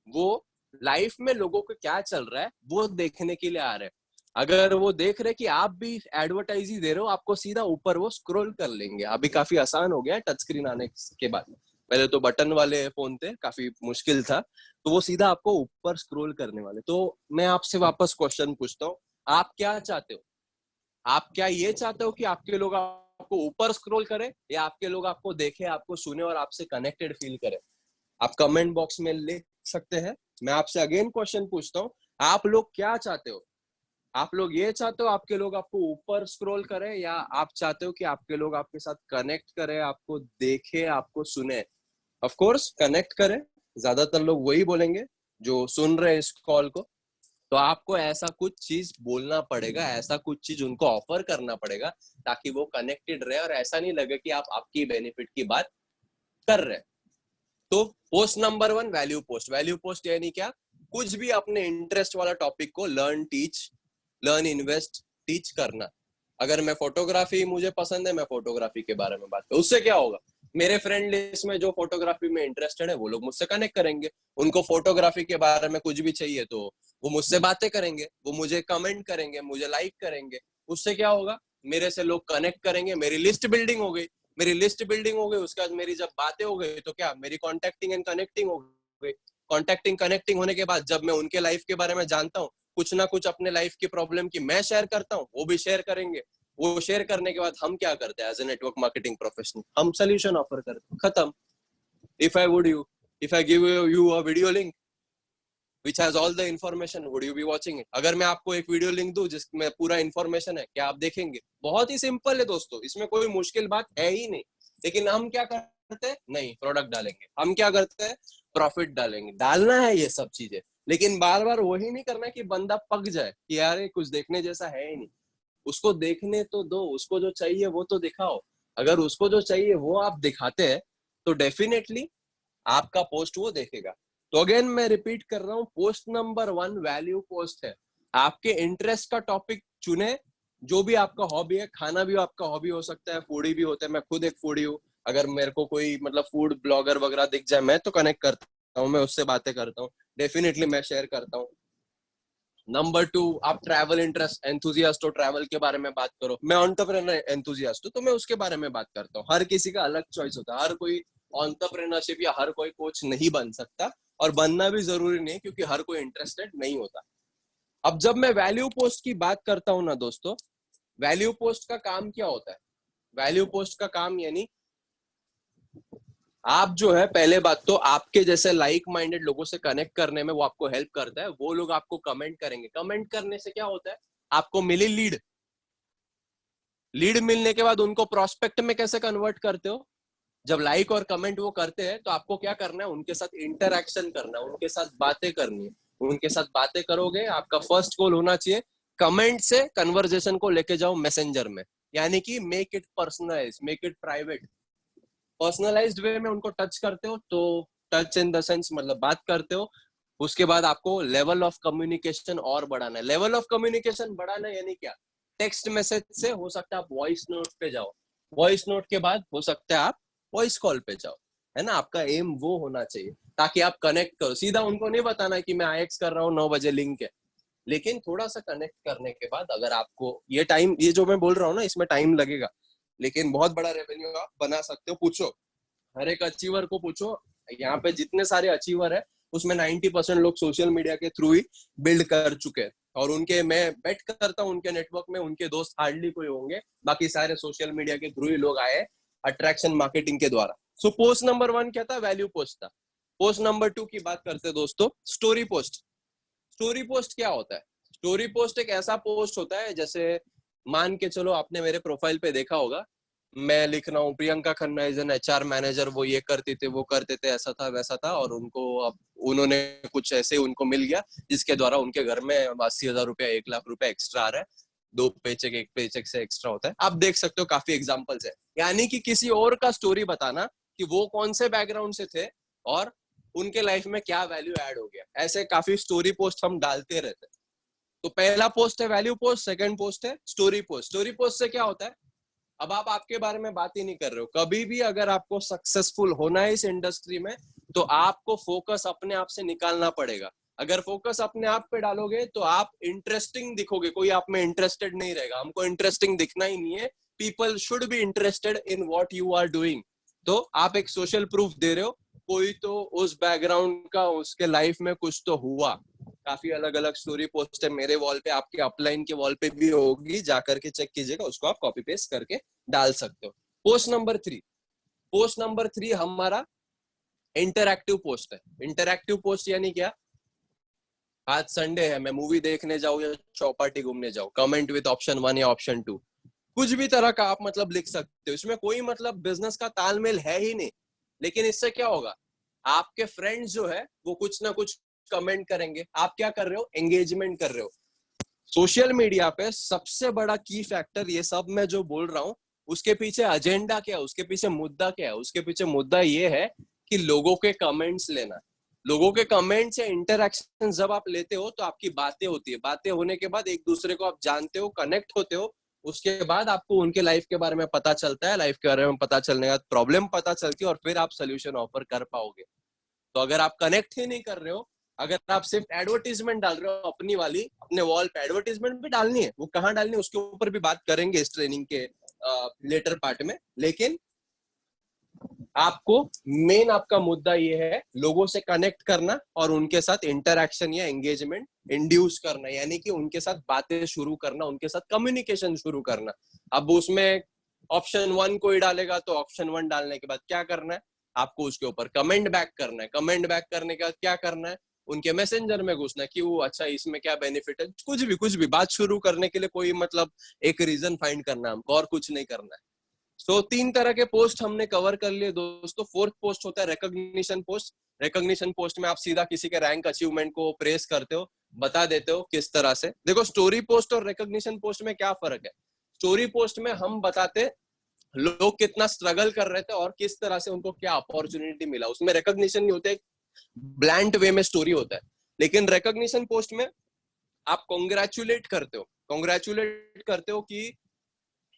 वो लाइफ में लोगों को क्या चल रहा है वो देखने के लिए आ रहे हैं। अगर वो देख रहे कि आप भी एडवर्टाइज ही दे रहे हो, आपको सीधा ऊपर वो स्क्रॉल कर लेंगे। अभी काफी आसान हो गया है टच स्क्रीन आने के बाद। पहले तो बटन वाले फोन थे, काफी मुश्किल था, तो वो सीधा आपको ऊपर स्क्रॉल करने वाले। तो मैं आपसे वापस क्वेश्चन पूछता हूँ, आप क्या चाहते हो? आप क्या ये चाहते हो कि आपके लोग आपको ऊपर स्क्रॉल करें, या आपके लोग आपको देखे, आपको सुने और आपसे कनेक्टेड फील करें? आप कमेंट बॉक्स में लिख सकते हैं। मैं आपसे अगेन क्वेश्चन पूछता हूँ, आप लोग क्या चाहते हो? आप लोग ये चाहते हो आपके लोग आपको ऊपर स्क्रॉल करें, या आप चाहते हो कि आपके लोग आपके साथ कनेक्ट करें, आपको देखे, आपको सुने? ऑफ कोर्स कनेक्ट करें, ज्यादातर लोग वही बोलेंगे जो सुन रहे हैं इस कॉल को। तो आपको ऐसा कुछ चीज बोलना पड़ेगा, ऐसा कुछ चीज उनको ऑफर करना पड़ेगा, ताकि वो कनेक्टेड रहे और ऐसा नहीं लगे कि आप आपकी बेनिफिट की बात कर रहे हैं। तो post number 1, value post. Value post यानी क्या? कुछ भी अपने इंटरेस्ट वाला टॉपिक को लर्न, इन्वेस्ट, टीच करना। अगर मैं फोटोग्राफी मुझे पसंद है, मैं फोटोग्राफी के बारे में बात करूं, उससे क्या होगा, मेरे फ्रेंड लिस्ट में जो फोटोग्राफी में इंटरेस्टेड है वो लोग मुझसे कनेक्ट करेंगे। उनको फोटोग्राफी के बारे में कुछ भी चाहिए तो वो मुझसे बातें करेंगे, वो मुझे कमेंट करेंगे, मुझे लाइक करेंगे। उससे क्या होगा, मेरे से लोग कनेक्ट करेंगे, मेरी लिस्ट बिल्डिंग हो गई। मेरी लिस्ट बिल्डिंग हो गई, उसके बाद मेरी जब बातें हो गई तो क्या, मेरी कॉन्टेक्टिंग एंड कनेक्टिंग हो गई। कॉन्टेक्टिंग कनेक्टिंग होने के बाद जब मैं उनके लाइफ के बारे में जानता हूँ, कुछ ना कुछ अपने लाइफ की प्रॉब्लम की मैं शेयर करता हूँ, वो भी शेयर करेंगे। वो शेयर करने के बाद हम क्या करते हैं as a network marketing professional, हम सोल्यूशन ऑफर करते हैं, खत्म। If I would you if I give you a video link which has all the information, would you be watching it? अगर मैं आपको एक वीडियो लिंक दूं जिसमें पूरा इंफॉर्मेशन है, क्या आप देखेंगे? बहुत ही सिंपल है दोस्तों, इसमें कोई मुश्किल बात है ही नहीं। लेकिन हम क्या करते हैं, नहीं प्रोडक्ट डालेंगे, हम क्या करते हैं, प्रॉफिट डालेंगे। डालना है ये सब चीजें, लेकिन बार बार वही नहीं करना कि बंदा पक जाए कि यार ये कुछ देखने जैसा है ही नहीं। उसको देखने तो दो, उसको जो चाहिए वो तो दिखाओ। अगर उसको जो चाहिए वो आप दिखाते हैं तो डेफिनेटली आपका पोस्ट वो देखेगा। तो अगेन मैं रिपीट कर रहा हूँ, पोस्ट नंबर 1 वैल्यू पोस्ट है। आपके इंटरेस्ट का टॉपिक चुने, जो भी आपका हॉबी है। खाना भी आपका हॉबी हो सकता है, फूडी भी होता है, मैं खुद एक फूडी हूँ। अगर मेरे को कोई मतलब फूड ब्लॉगर वगैरह दिख जाए, मैं तो कनेक्ट करता हूँ, मैं उससे बातें करता हूँ, डेफिनेटली मैं शेयर करता हूँ। नंबर 2, आप ट्रैवल इंटरेस्ट एंथुजियास्ट हो, ट्रैवल के बारे में बात करो। मैं एंटरप्रेन्योर एंथुजियास्ट हूँ तो मैं उसके बारे में बात करता हूँ। हर किसी का अलग चॉइस होता है, हर कोई एंटरप्रेन्योरशिप या हर कोई कोच नहीं बन सकता, और बनना भी जरूरी नहीं, क्योंकि हर कोई इंटरेस्टेड नहीं होता। अब जब मैं वैल्यू पोस्ट की बात करता हूं ना दोस्तों, वैल्यू पोस्ट का काम क्या होता है? वैल्यू पोस्ट का काम यानी आप जो है, पहले बात तो आपके जैसे लाइक माइंडेड लोगों से कनेक्ट करने में वो आपको हेल्प करता है। वो लोग आपको कमेंट करेंगे, कमेंट करने से क्या होता है, आपको मिली लीड। लीड मिलने के बाद उनको प्रोस्पेक्ट में कैसे कन्वर्ट करते हो? जब लाइक और कमेंट वो करते हैं तो आपको क्या करना है, उनके साथ इंटरैक्शन करना है, उनके साथ बातें करनी है। उनके साथ बातें करोगे, आपका फर्स्ट गोल होना चाहिए कमेंट से कन्वर्जेशन को लेके जाओ मैसेंजर में, यानी कि make it personalise, make it private. Personalised way में उनको टच करते हो, तो टच इन द सेंस मतलब बात करते हो। उसके बाद आपको लेवल ऑफ कम्युनिकेशन और बढ़ाना है। लेवल ऑफ कम्युनिकेशन बढ़ाना है यानी क्या? टेक्स्ट मैसेज से हो सकता है आप वॉइस नोट पे जाओ, वॉइस नोट के बाद हो सकता है आप वॉइस कॉल पे जाओ, है ना? आपका एम वो होना चाहिए ताकि आप कनेक्ट करो। सीधा उनको नहीं बताना कि मैं आईएक्स कर रहा हूँ 9 बजे लिंक है, लेकिन थोड़ा सा कनेक्ट करने के बाद अगर आपको ये टाइम, ये जो मैं बोल रहा हूँ ना, इसमें टाइम लगेगा, लेकिन बहुत बड़ा रेवेन्यू आप बना सकते हो। पूछो, हर एक अचीवर को पूछो, यहाँ पे जितने सारे अचीवर है उसमें 90% लोग सोशल मीडिया के थ्रू ही बिल्ड कर चुके हैं। और उनके, मैं बेट करता हूँ उनके नेटवर्क में उनके दोस्त हार्डली कोई होंगे, बाकी सारे सोशल मीडिया के थ्रू ही लोग आए अट्रैक्शन मार्केटिंग के द्वारा। सो पोस्ट नंबर 1 क्या था? वैल्यू पोस्ट था। पोस्ट नंबर 2 की बात करते हैं दोस्तों, स्टोरी पोस्ट। स्टोरी पोस्ट क्या होता है? स्टोरी पोस्ट एक ऐसा पोस्ट होता है, जैसे मान के चलो आपने मेरे प्रोफाइल पे देखा होगा, मैं लिख रहा हूँ Priyanka Khanna is an HR manager, वो ये करती थे, वो करते थे, ऐसा था वैसा था, और उनको अब उन्होंने कुछ ऐसे उनको मिल गया जिसके द्वारा उनके घर में 80,000 रुपया, 1 लाख रुपया एक्स्ट्रा आ रहा है। 2 पेचेक, एक पेचेक से एक्स्ट्रा होता है। आप देख सकते हो काफी एग्जाम्पल्स है। यानी कि किसी और का स्टोरी बताना कि वो कौन से बैकग्राउंड से थे और उनके लाइफ में क्या वैल्यू ऐड हो गया। ऐसे काफी स्टोरी पोस्ट हम डालते रहते हैं। तो पहला पोस्ट है वैल्यू पोस्ट, सेकंड पोस्ट है स्टोरी पोस्ट। स्टोरी पोस्ट से क्या होता है, अब आप आपके बारे में बात ही नहीं कर रहे हो। कभी भी अगर आपको सक्सेसफुल होना है इस इंडस्ट्री में, तो आपको फोकस अपने आप से निकालना पड़ेगा। अगर फोकस अपने आप पे डालोगे तो आप इंटरेस्टिंग दिखोगे, कोई आप में इंटरेस्टेड नहीं रहेगा। हमको इंटरेस्टिंग दिखना ही नहीं है, people should be interested in what you are doing. तो आप एक सोशल प्रूफ दे रहे हो, कोई तो उस बैकग्राउंड का उसके लाइफ में कुछ तो हुआ। काफी अलग अलग स्टोरी पोस्ट है मेरे वॉल पे, आपके अपलाइन के वॉल पे भी होगी, जाकर के चेक कीजिएगा, उसको आप कॉपी पेस्ट करके डाल सकते हो। पोस्ट नंबर 3, पोस्ट नंबर 3 हमारा इंटरएक्टिव पोस्ट है। इंटरएक्टिव पोस्ट यानी क्या? आज संडे है, मैं मूवी देखने जाऊं या चौपाटी घूमने जाऊं, कमेंट विद ऑप्शन 1 या ऑप्शन 2, कुछ भी तरह का आप मतलब लिख सकते हो। इसमें कोई मतलब बिजनेस का तालमेल है ही नहीं। लेकिन इससे क्या होगा, आपके फ्रेंड्स जो है वो कुछ ना कुछ कमेंट करेंगे। आप क्या कर रहे हो? एंगेजमेंट कर रहे हो। सोशल मीडिया पे सबसे बड़ा की फैक्टर, ये सब मैं जो बोल रहा हूँ उसके पीछे एजेंडा क्या है, उसके पीछे मुद्दा क्या है? उसके पीछे मुद्दा ये है कि लोगों के कमेंट्स लेना। लोगों के कमेंट्स या इंटरैक्शन जब आप लेते हो तो आपकी बातें होती है। बातें होने के बाद एक दूसरे को आप जानते हो, कनेक्ट होते हो। उसके बाद आपको उनके लाइफ के बारे में पता चलता है। लाइफ के बारे में पता चलने के बाद प्रॉब्लम पता चलती है, और फिर आप सोल्यूशन ऑफर कर पाओगे। तो अगर आप कनेक्ट ही नहीं कर रहे हो, अगर आप सिर्फ एडवर्टीजमेंट डाल रहे हो अपनी वाली, अपने वॉल पे एडवर्टीजमेंट भी डालनी है, वो कहाँ डालनी है उसके ऊपर भी बात करेंगे इस ट्रेनिंग के लेटर पार्ट में। लेकिन आपको मेन आपका मुद्दा ये है लोगों से कनेक्ट करना और उनके साथ इंटरैक्शन या एंगेजमेंट इंड्यूस करना, यानी कि उनके साथ बातें शुरू करना, उनके साथ कम्युनिकेशन शुरू करना। अब उसमें ऑप्शन 1 कोई डालेगा तो ऑप्शन 1 डालने के बाद क्या करना है, आपको उसके ऊपर कमेंट बैक करना है। कमेंट बैक करने के बाद क्या करना है, उनके मैसेंजर में घुसना है कि वो अच्छा इसमें क्या बेनिफिट है, कुछ भी बात शुरू करने के लिए कोई मतलब एक रीजन फाइंड करना है हमको, और कुछ नहीं करना है। सो 3 तरह के पोस्ट हमने कवर कर लिए दोस्तों। फोर्थ पोस्ट होता है रिकॉग्निशन पोस्ट। रिकॉग्निशन पोस्ट में आप सीधा किसी के रैंक अचीवमेंट को प्रेस करते हो, बता देते हो किस तरह से। देखो स्टोरी पोस्ट और रिकॉग्निशन पोस्ट में क्या फर्क है? स्टोरी पोस्ट में हम बताते लोग कितना स्ट्रगल कर रहे थे और किस तरह से उनको क्या अपॉर्चुनिटी मिला। उसमें रिकॉग्निशन नहीं होते, ब्लैंड वे में स्टोरी होता है। लेकिन रिकॉग्निशन पोस्ट में आप कॉन्ग्रेचुलेट करते हो, कॉन्ग्रेचुलेट करते हो कि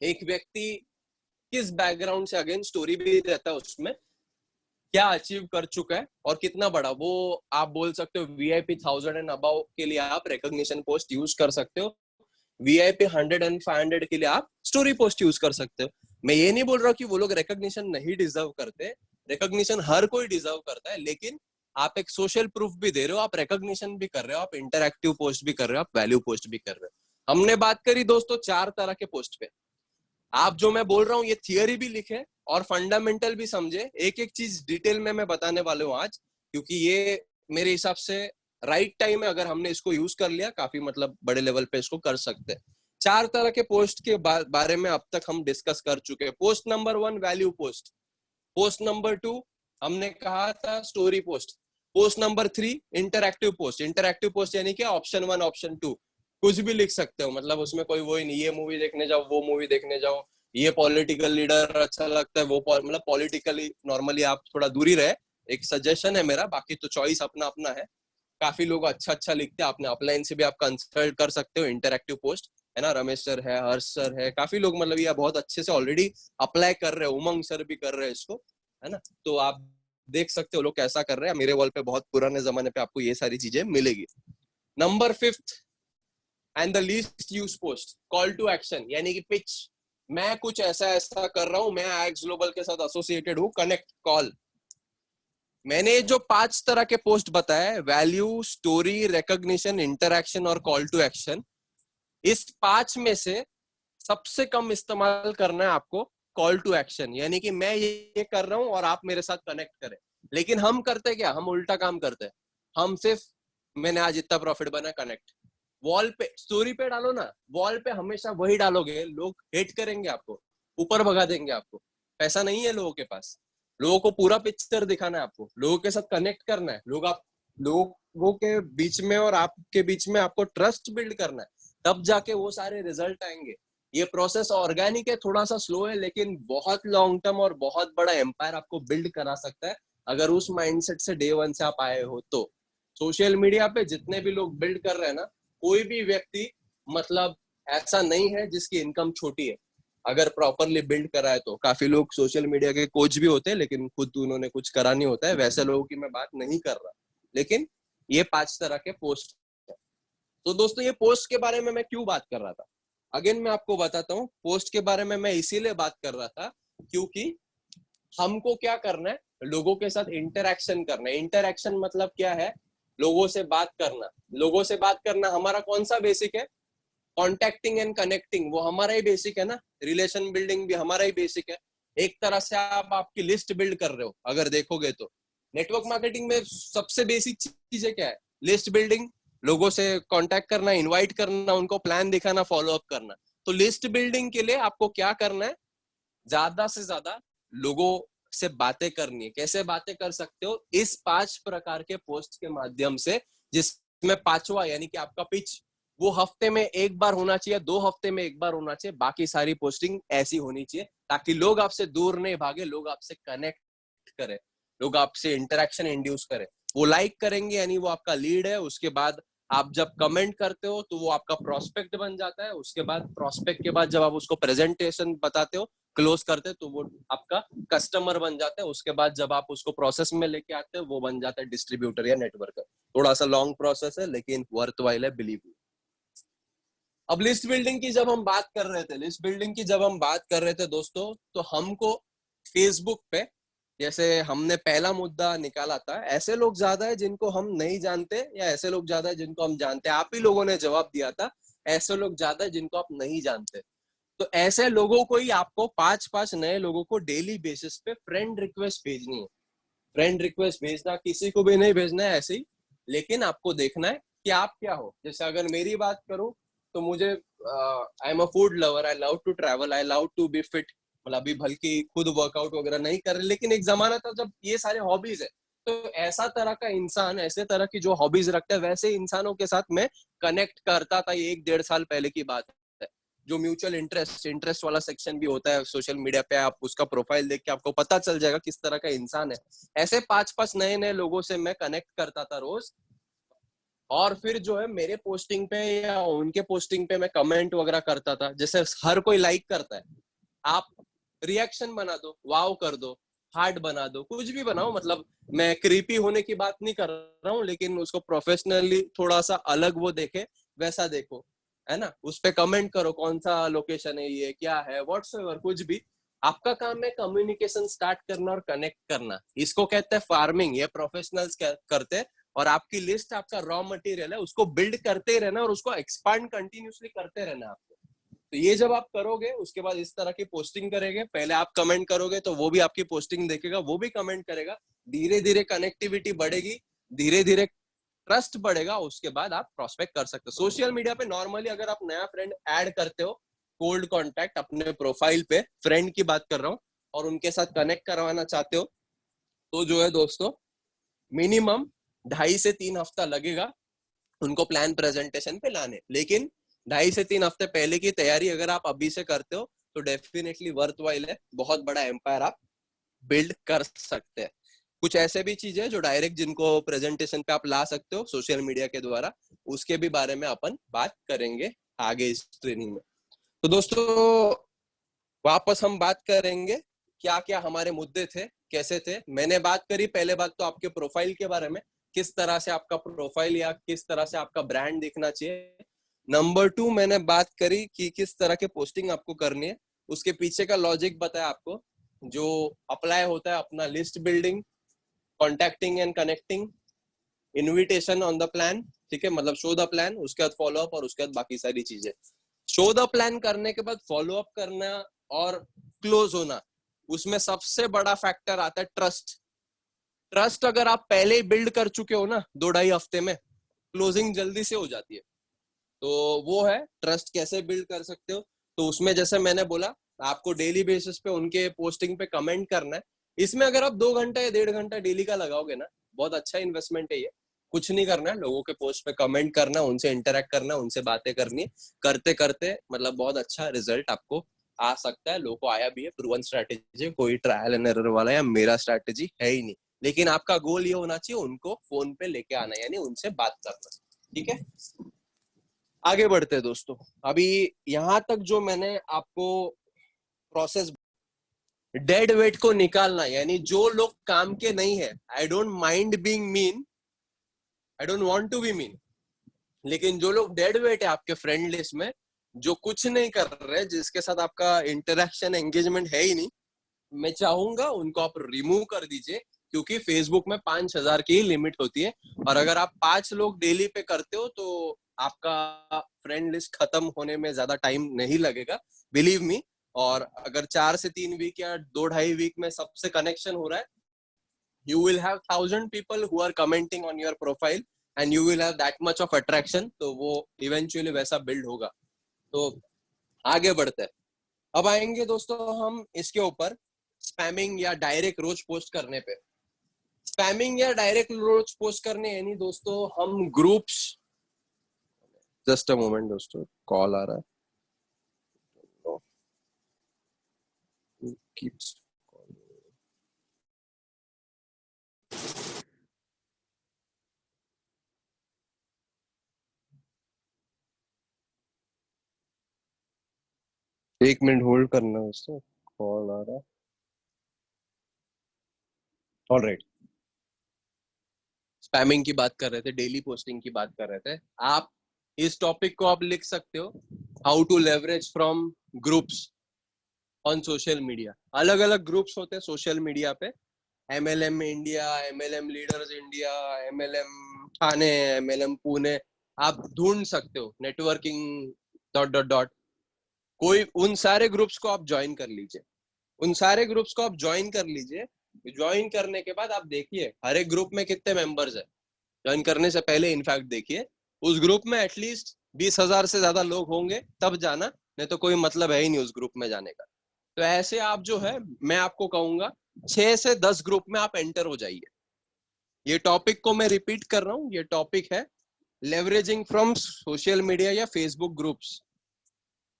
एक व्यक्ति किस बैकग्राउंड से, अगेन स्टोरी भी रहता है उसमें, क्या अचीव कर चुका है और कितना बड़ा वो। आप बोल सकते हो वीआईपी 1000 एंड अबव के लिए आप रिकॉग्निशन पोस्ट यूज कर सकते हो। वीआईपी 100 एंड 500 के लिए आप स्टोरी पोस्ट यूज कर सकते हो। मैं ये नहीं बोल रहा कि वो लोग रिकॉग्निशन नहीं डिजर्व करते, रिकॉग्निशन हर कोई डिजर्व करता है, लेकिन आप एक सोशल प्रूफ भी दे रहे हो, आप रिकॉग्निशन भी कर रहे हो, आप इंटरैक्टिव पोस्ट भी कर रहे हो, आप वैल्यू पोस्ट भी कर रहे हो। हमने बात करी दोस्तों 4 तरह के पोस्ट पे। आप जो मैं बोल रहा हूँ ये थियरी भी लिखे और फंडामेंटल भी समझे, एक एक चीज डिटेल में मैं बताने वाले हूँ आज, क्योंकि ये मेरे हिसाब से राइट टाइम है। अगर हमने इसको यूज कर लिया काफी मतलब बड़े लेवल पे इसको कर सकते हैं। 4 तरह के पोस्ट के बारे में अब तक हम डिस्कस कर चुके हैं। Post number 1 value post, post number 2 हमने कहा था story post, post number 3 interactive post. Interactive post यानी कि ऑप्शन 1 ऑप्शन 2 कुछ भी लिख सकते हो, मतलब उसमें कोई वो ही नहीं, ये मूवी देखने जाओ, वो मूवी देखने जाओ, ये पॉलिटिकल लीडर अच्छा लगता है, वो मतलब पॉलिटिकली नॉर्मली आप थोड़ा दूरी रहे, एक सजेशन है मेरा, बाकी तो चॉइस अपना अपना है। काफी लोग अच्छा अच्छा लिखते हैं, आपने अपलाइन से भी आप कंसल्ट कर सकते हो इंटरैक्टिव पोस्ट, है ना। रमेश सर है, हर्ष सर है, काफी लोग मतलब ये बहुत अच्छे से ऑलरेडी अप्लाई कर रहे हैं, उमंग सर भी कर रहे हैं इसको, है ना। तो आप देख सकते हो लोग कैसा कर रहे हैं। मेरे वॉल पे बहुत पुराने जमाने पे आपको ये सारी चीजें मिलेगी। Number 5 and the least use post, call to action यानी कि पिच। मैं कुछ ऐसा ऐसा कर रहा हूं, मैं आईएक्स ग्लोबल के साथ एसोसिएटेड हूं, कनेक्ट कॉल। मैंने जो 5 तरह के पोस्ट बताए, वैल्यू, स्टोरी, रिकॉग्निशन, इंटरैक्शन और कॉल टू एक्शन, इस 5 में से सबसे कम इस्तेमाल करना है आपको कॉल टू एक्शन, यानी कि मैं ये कर रहा हूं और आप मेरे साथ कनेक्ट करें। लेकिन हम करते क्या, हम उल्टा काम करते हैं। हम सिर्फ मैंने आज इतना प्रॉफिट बना, कनेक्ट। वॉल पे स्टोरी पे डालो ना, वॉल पे हमेशा वही डालोगे, लोग हेट करेंगे आपको, ऊपर भगा देंगे आपको। पैसा नहीं है लोगों के पास, लोगों को पूरा पिक्चर दिखाना है, आपको लोगों के साथ कनेक्ट करना है, लोगों के बीच में और आपके बीच में आपको ट्रस्ट बिल्ड करना है, तब जाके वो सारे रिजल्ट आएंगे। ये प्रोसेस ऑर्गेनिक है, थोड़ा सा स्लो है, लेकिन बहुत लॉन्ग टर्म और बहुत बड़ा एम्पायर आपको बिल्ड करा सकता है, अगर उस माइंडसेट से डे 1 से आप आए हो तो। सोशल मीडिया पे जितने भी लोग बिल्ड कर रहे हैं ना, कोई भी व्यक्ति मतलब ऐसा नहीं है जिसकी इनकम छोटी है, अगर प्रॉपरली बिल्ड करा है तो। काफी लोग सोशल मीडिया के कोच भी होते हैं, लेकिन खुद उन्होंने कुछ करा नहीं होता है, वैसे लोगों की मैं बात नहीं कर रहा। लेकिन ये 5 तरह के पोस्ट है। तो दोस्तों ये पोस्ट के बारे में मैं क्यों बात कर रहा था, अगेन मैं आपको बताता हूँ। पोस्ट के बारे में मैं इसीलिए बात कर रहा था क्योंकि हमको क्या करना है, लोगों के साथ इंटरैक्शन करना है। इंटरैक्शन मतलब क्या है, लोगों से बात करना। लोगों से बात करना हमारा कौन सा बेसिक है, कॉन्टेक्टिंग एंड कनेक्टिंग, वो हमारा ही बेसिक है ना। रिलेशन बिल्डिंग भी हमारा ही बेसिक है। एक तरह से आप आपकी लिस्ट बिल्ड कर रहे हो अगर देखोगे तो। नेटवर्क मार्केटिंग में सबसे बेसिक चीजें क्या है, लिस्ट बिल्डिंग, लोगों से कांटेक्ट करना, इनवाइट करना, उनको प्लान दिखाना, फॉलो अप करना। तो लिस्ट बिल्डिंग के लिए आपको क्या करना है, ज्यादा से ज्यादा लोगों से बातें करनी है। कैसे बातें कर सकते हो, इस 5 प्रकार के पोस्ट के माध्यम से, जिसमें 5वां यानी कि आपका पिच, वो हफ्ते में एक बार होना चाहिए, 2 हफ्ते में एक बार होना चाहिए, बाकी सारी पोस्टिंग ऐसी होनी चाहिए ताकि लोग आपसे दूर नहीं भागे, लोग आपसे कनेक्ट करें, लोग आपसे इंटरेक्शन इंड्यूस करें। वो लाइक करेंगे यानी वो आपका लीड है, उसके बाद आप जब कमेंट करते हो तो वो आपका प्रोस्पेक्ट बन जाता है, उसके बाद प्रोस्पेक्ट के बाद जब आप उसको प्रेजेंटेशन बताते हो, क्लोज करते तो वो आपका कस्टमर बन जाता है। उसके बाद जब आप उसको प्रोसेस में लेके आते हो, वो बन जाता है डिस्ट्रीब्यूटर या नेटवर्कर। थोड़ा सा लॉन्ग प्रोसेस है लेकिन वर्थवाइल है, बिलीव मी। अब लिस्ट बिल्डिंग की जब हम बात कर रहे थे, लिस्ट बिल्डिंग की जब हम बात कर रहे थे दोस्तों, तो हमको फेसबुक पे, जैसे हमने पहला मुद्दा निकाला था, ऐसे लोग ज्यादा है जिनको हम नहीं जानते या ऐसे लोग ज्यादा है जिनको हम जानते हैं। आप ही लोगों ने जवाब दिया था, ऐसे लोग ज्यादा है जिनको आप नहीं जानते। तो ऐसे लोगों को ही आपको 5-5 नए लोगों को डेली बेसिस पे फ्रेंड रिक्वेस्ट भेजनी है। फ्रेंड रिक्वेस्ट भेजना किसी को भी नहीं भेजना है ऐसे ही, लेकिन आपको देखना है कि आप क्या हो। जैसे अगर मेरी बात करूं तो मुझे I am a food lover, I love to travel, I love to be fit. मतलब अभी बल्कि खुद वर्कआउट वगैरह नहीं कर रहे, लेकिन एक जमाना था जब ये सारे हॉबीज है। तो ऐसा तरह का इंसान, ऐसे तरह की जो हॉबीज रखता है, वैसे इंसानों के साथ मैं कनेक्ट करता था। ये 1-1.5 साल पहले की बात है। जो म्यूचुअल इंटरेस्ट वाला सेक्शन भी होता है सोशल मीडिया पे, आप उसका प्रोफाइल देख के आपको पता चल जाएगा किस तरह का इंसान है। ऐसे 5-5 नए नए लोगों से मैं कनेक्ट करता था रोज, और फिर जो है मेरे पोस्टिंग पे या उनके पोस्टिंग पे मैं कमेंट वगैरह करता था। जैसे हर कोई लाइक करता है, आप रिएक्शन बना दो, वाव कर दो, हार्ट बना दो, कुछ भी बनाओ। मतलब मैं क्रीपी होने की बात नहीं कर रहा हूँ, लेकिन उसको प्रोफेशनली थोड़ा सा अलग वो देखे वैसा देखो, है ना। उस पे कमेंट करो, कौन सा लोकेशन है, ये क्या है, व्हाट्सएवर कुछ भी। आपका काम है कम्युनिकेशन स्टार्ट करना और कनेक्ट करना, इसको कहते हैं फार्मिंग, ये प्रोफेशनल्स करते हैं। और आपकी लिस्ट आपका रॉ मटेरियल है, उसको बिल्ड करते ही रहना और उसको एक्सपांड कंटिन्यूसली करते रहना आपको। तो ये जब आप करोगे उसके बाद इस तरह की पोस्टिंग करेंगे, पहले आप कमेंट करोगे तो वो भी आपकी पोस्टिंग देखेगा, वो भी कमेंट करेगा, धीरे धीरे कनेक्टिविटी बढ़ेगी, धीरे धीरे ट्रस्ट बढ़ेगा, उसके बाद आप प्रोस्पेक्ट कर सकते हो। सोशल मीडिया पे नॉर्मली अगर आप नया फ्रेंड ऐड करते हो, कोल्ड कॉन्टैक्ट अपने प्रोफाइल पे फ्रेंड की बात कर रहा हूँ, और उनके साथ कनेक्ट करवाना चाहते हो, तो जो है दोस्तों मिनिमम 2.5 से 3 हफ्ता लगेगा उनको प्लान प्रेजेंटेशन पे लाने। लेकिन 2.5 से 3 हफ्ते पहले की तैयारी अगर आप अभी से करते हो तो डेफिनेटली वर्थ वाइल है, बहुत बड़ा एम्पायर आप बिल्ड कर सकते हैं। कुछ ऐसे भी चीजें हैं जो डायरेक्ट जिनको प्रेजेंटेशन पे आप ला सकते हो सोशल मीडिया के द्वारा, उसके भी बारे में अपन बात करेंगे आगे इस ट्रेनिंग में। तो दोस्तों वापस हम बात करेंगे क्या क्या हमारे मुद्दे थे, कैसे थे। मैंने बात करी पहले बात तो आपके प्रोफाइल के बारे में, किस तरह से आपका प्रोफाइल या किस तरह से आपका ब्रांड दिखना चाहिए। नंबर 2 मैंने बात करी कि किस तरह के पोस्टिंग आपको करनी है, उसके पीछे का लॉजिक बताया आपको, जो अप्लाई होता है अपना list building, contacting and connecting, invitation on the plan, ठीक है, मतलब शो द प्लान, उसके बाद फॉलो अप और उसके बाद बाकी सारी चीजें। शो द प्लान करने के बाद फॉलो अप करना और क्लोज होना, उसमें सबसे बड़ा फैक्टर आता है ट्रस्ट। ट्रस्ट अगर आप पहले ही बिल्ड कर चुके हो ना 2-2.5 हफ्ते में, क्लोजिंग जल्दी से हो जाती है। तो वो है ट्रस्ट कैसे बिल्ड कर सकते हो। तो उसमें जैसे मैंने बोला आपको डेली बेसिस पे उनके पोस्टिंग पे कमेंट करना है। इसमें अगर आप 2 घंटा या 1.5 घंटा डेली का लगाओगे ना, बहुत अच्छा इन्वेस्टमेंट है ये। कुछ नहीं करना है, लोगों के पोस्ट पे कमेंट करना, उनसे इंटरेक्ट करना, उनसे बातें करनी, करते करते मतलब बहुत अच्छा रिजल्ट आपको आ सकता है। लोगों को आया भी है, प्रूवन स्ट्रैटेजी, कोई ट्रायल एंड एरर वाला या मेरा स्ट्रैटेजी है ही नहीं। लेकिन आपका गोल ये होना चाहिए उनको फोन पे लेके आना, यानी उनसे बात करना, ठीक है। आगे बढ़ते हैं दोस्तों। अभी यहां तक जो मैंने आपको प्रोसेस, डेड वेट को निकालना, यानी जो लोग काम के नहीं है, I don't mind being mean, I don't want to be mean, लेकिन जो लोग डेड वेट है आपके फ्रेंड लिस्ट में, जो कुछ नहीं कर रहे, जिसके साथ आपका इंटरेक्शन एंगेजमेंट है ही नहीं, मैं चाहूंगा उनको आप रिमूव कर दीजिए, क्योंकि फेसबुक में 5,000 की लिमिट होती है। और अगर आप 5 लोग डेली पे करते हो तो आपका फ्रेंड लिस्ट खत्म होने में ज्यादा टाइम नहीं लगेगा, बिलीव मी। और अगर 4 से 3 वीक या 2-2.5 वीक में सबसे कनेक्शन हो रहा है, you will have 1,000 people who are commenting on your profile and you will have that much of attraction, तो वो eventually वैसा build होगा। तो आगे बढ़ते हैं। अब आएंगे दोस्तों हम इसके ऊपर, स्पैमिंग या डायरेक्ट रोज पोस्ट करने पे। स्पैमिंग या डायरेक्ट रोज पोस्ट करने यानी दोस्तों हम ग्रुप्स, जस्ट अ मोमेंट दोस्तों, कॉल आ रहा है, कीप्स, 1 मिनट होल्ड करना दोस्तों, कॉल आ रहा है। ऑलराइट, स्पैमिंग की बात कर रहे थे, डेली पोस्टिंग की बात कर रहे थे। आप इस टॉपिक को आप लिख सकते हो, how to leverage from groups on social media. अलग अलग ग्रुप्स होते हैं सोशल मीडिया पे, MLM India, MLM leaders India, MLM Thane, MLM Pune, आप ढूंढ सकते हो, नेटवर्किंग डॉट डॉट डॉट, कोई उन सारे ग्रुप्स को आप ज्वाइन कर लीजिए। उन सारे ग्रुप्स को आप ज्वाइन कर लीजिए। ज्वाइन करने के बाद आप देखिए हर एक ग्रुप में कितने मेंबर्स है। ज्वाइन करने से पहले इनफैक्ट देखिए उस ग्रुप में एटलीस्ट 20,000 से ज्यादा लोग होंगे तब जाना, नहीं तो कोई मतलब है ही नहीं उस ग्रुप में जाने का। तो ऐसे आप जो है, मैं आपको कहूंगा 6 से 10 ग्रुप में आप एंटर हो जाइए। ये टॉपिक को मैं रिपीट कर रहा हूँ, ये टॉपिक है लेवरेजिंग फ्रॉम सोशल मीडिया या फेसबुक ग्रुप्स।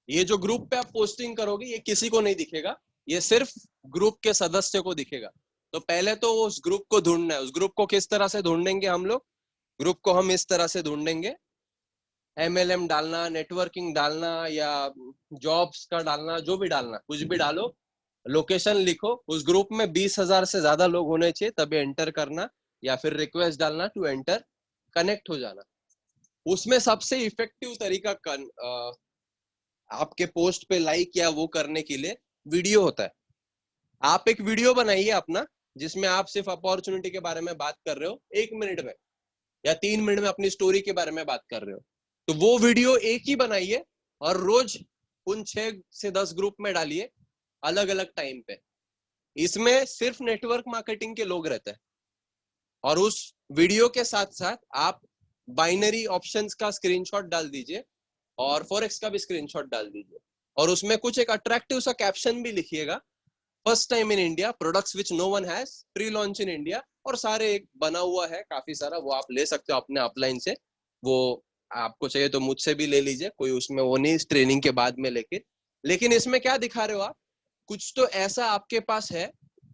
ये जो ग्रुप पे आप पोस्टिंग करोगे ये किसी को नहीं दिखेगा, ये सिर्फ ग्रुप के सदस्य को दिखेगा। तो पहले तो उस ग्रुप को ढूंढना है। उस ग्रुप को किस तरह से ढूंढेंगे हम लोग? ग्रुप को हम इस तरह से ढूंढेंगे, MLM डालना, नेटवर्किंग डालना या जॉब्स का डालना, जो भी डालना, कुछ भी डालो, लोकेशन लिखो, उस ग्रुप में 20,000 से ज्यादा लोग होने चाहिए तभी एंटर करना, या फिर रिक्वेस्ट डालना टू एंटर, कनेक्ट हो जाना। उसमें सबसे इफेक्टिव तरीका आपके पोस्ट पे लाइक या वो करने के लिए वीडियो होता है। आप एक वीडियो बनाइए अपना, जिसमें आप सिर्फ अपॉर्चुनिटी के बारे में बात कर रहे हो 1 मिनट में, या 3 मिनट में अपनी स्टोरी के बारे में बात कर रहे हो, तो वो वीडियो एक ही बनाइए और रोज उन 6 से 10 ग्रुप में डालिए, अलग अलग टाइम पे। इसमें सिर्फ नेटवर्क मार्केटिंग के लोग रहते हैं, और उस वीडियो के साथ साथ आप बाइनरी ऑप्शंस का स्क्रीनशॉट डाल दीजिए और फॉरेक्स का भी स्क्रीनशॉट डाल दीजिए, और उसमें कुछ एक अट्रैक्टिव सा कैप्शन भी लिखिएगा, first time in India, products which no one has, pre launch in India, और सारे एक बना हुआ है काफी सारा, वो आप ले सकते हो अपने अपलाइन से। वो आपको चाहिए तो मुझसे भी ले लीजिए, कोई उसमें वो नहीं, ट्रेनिंग के बाद में। लेकिन इसमें क्या दिखा रहे हो आप, कुछ तो ऐसा आपके पास है।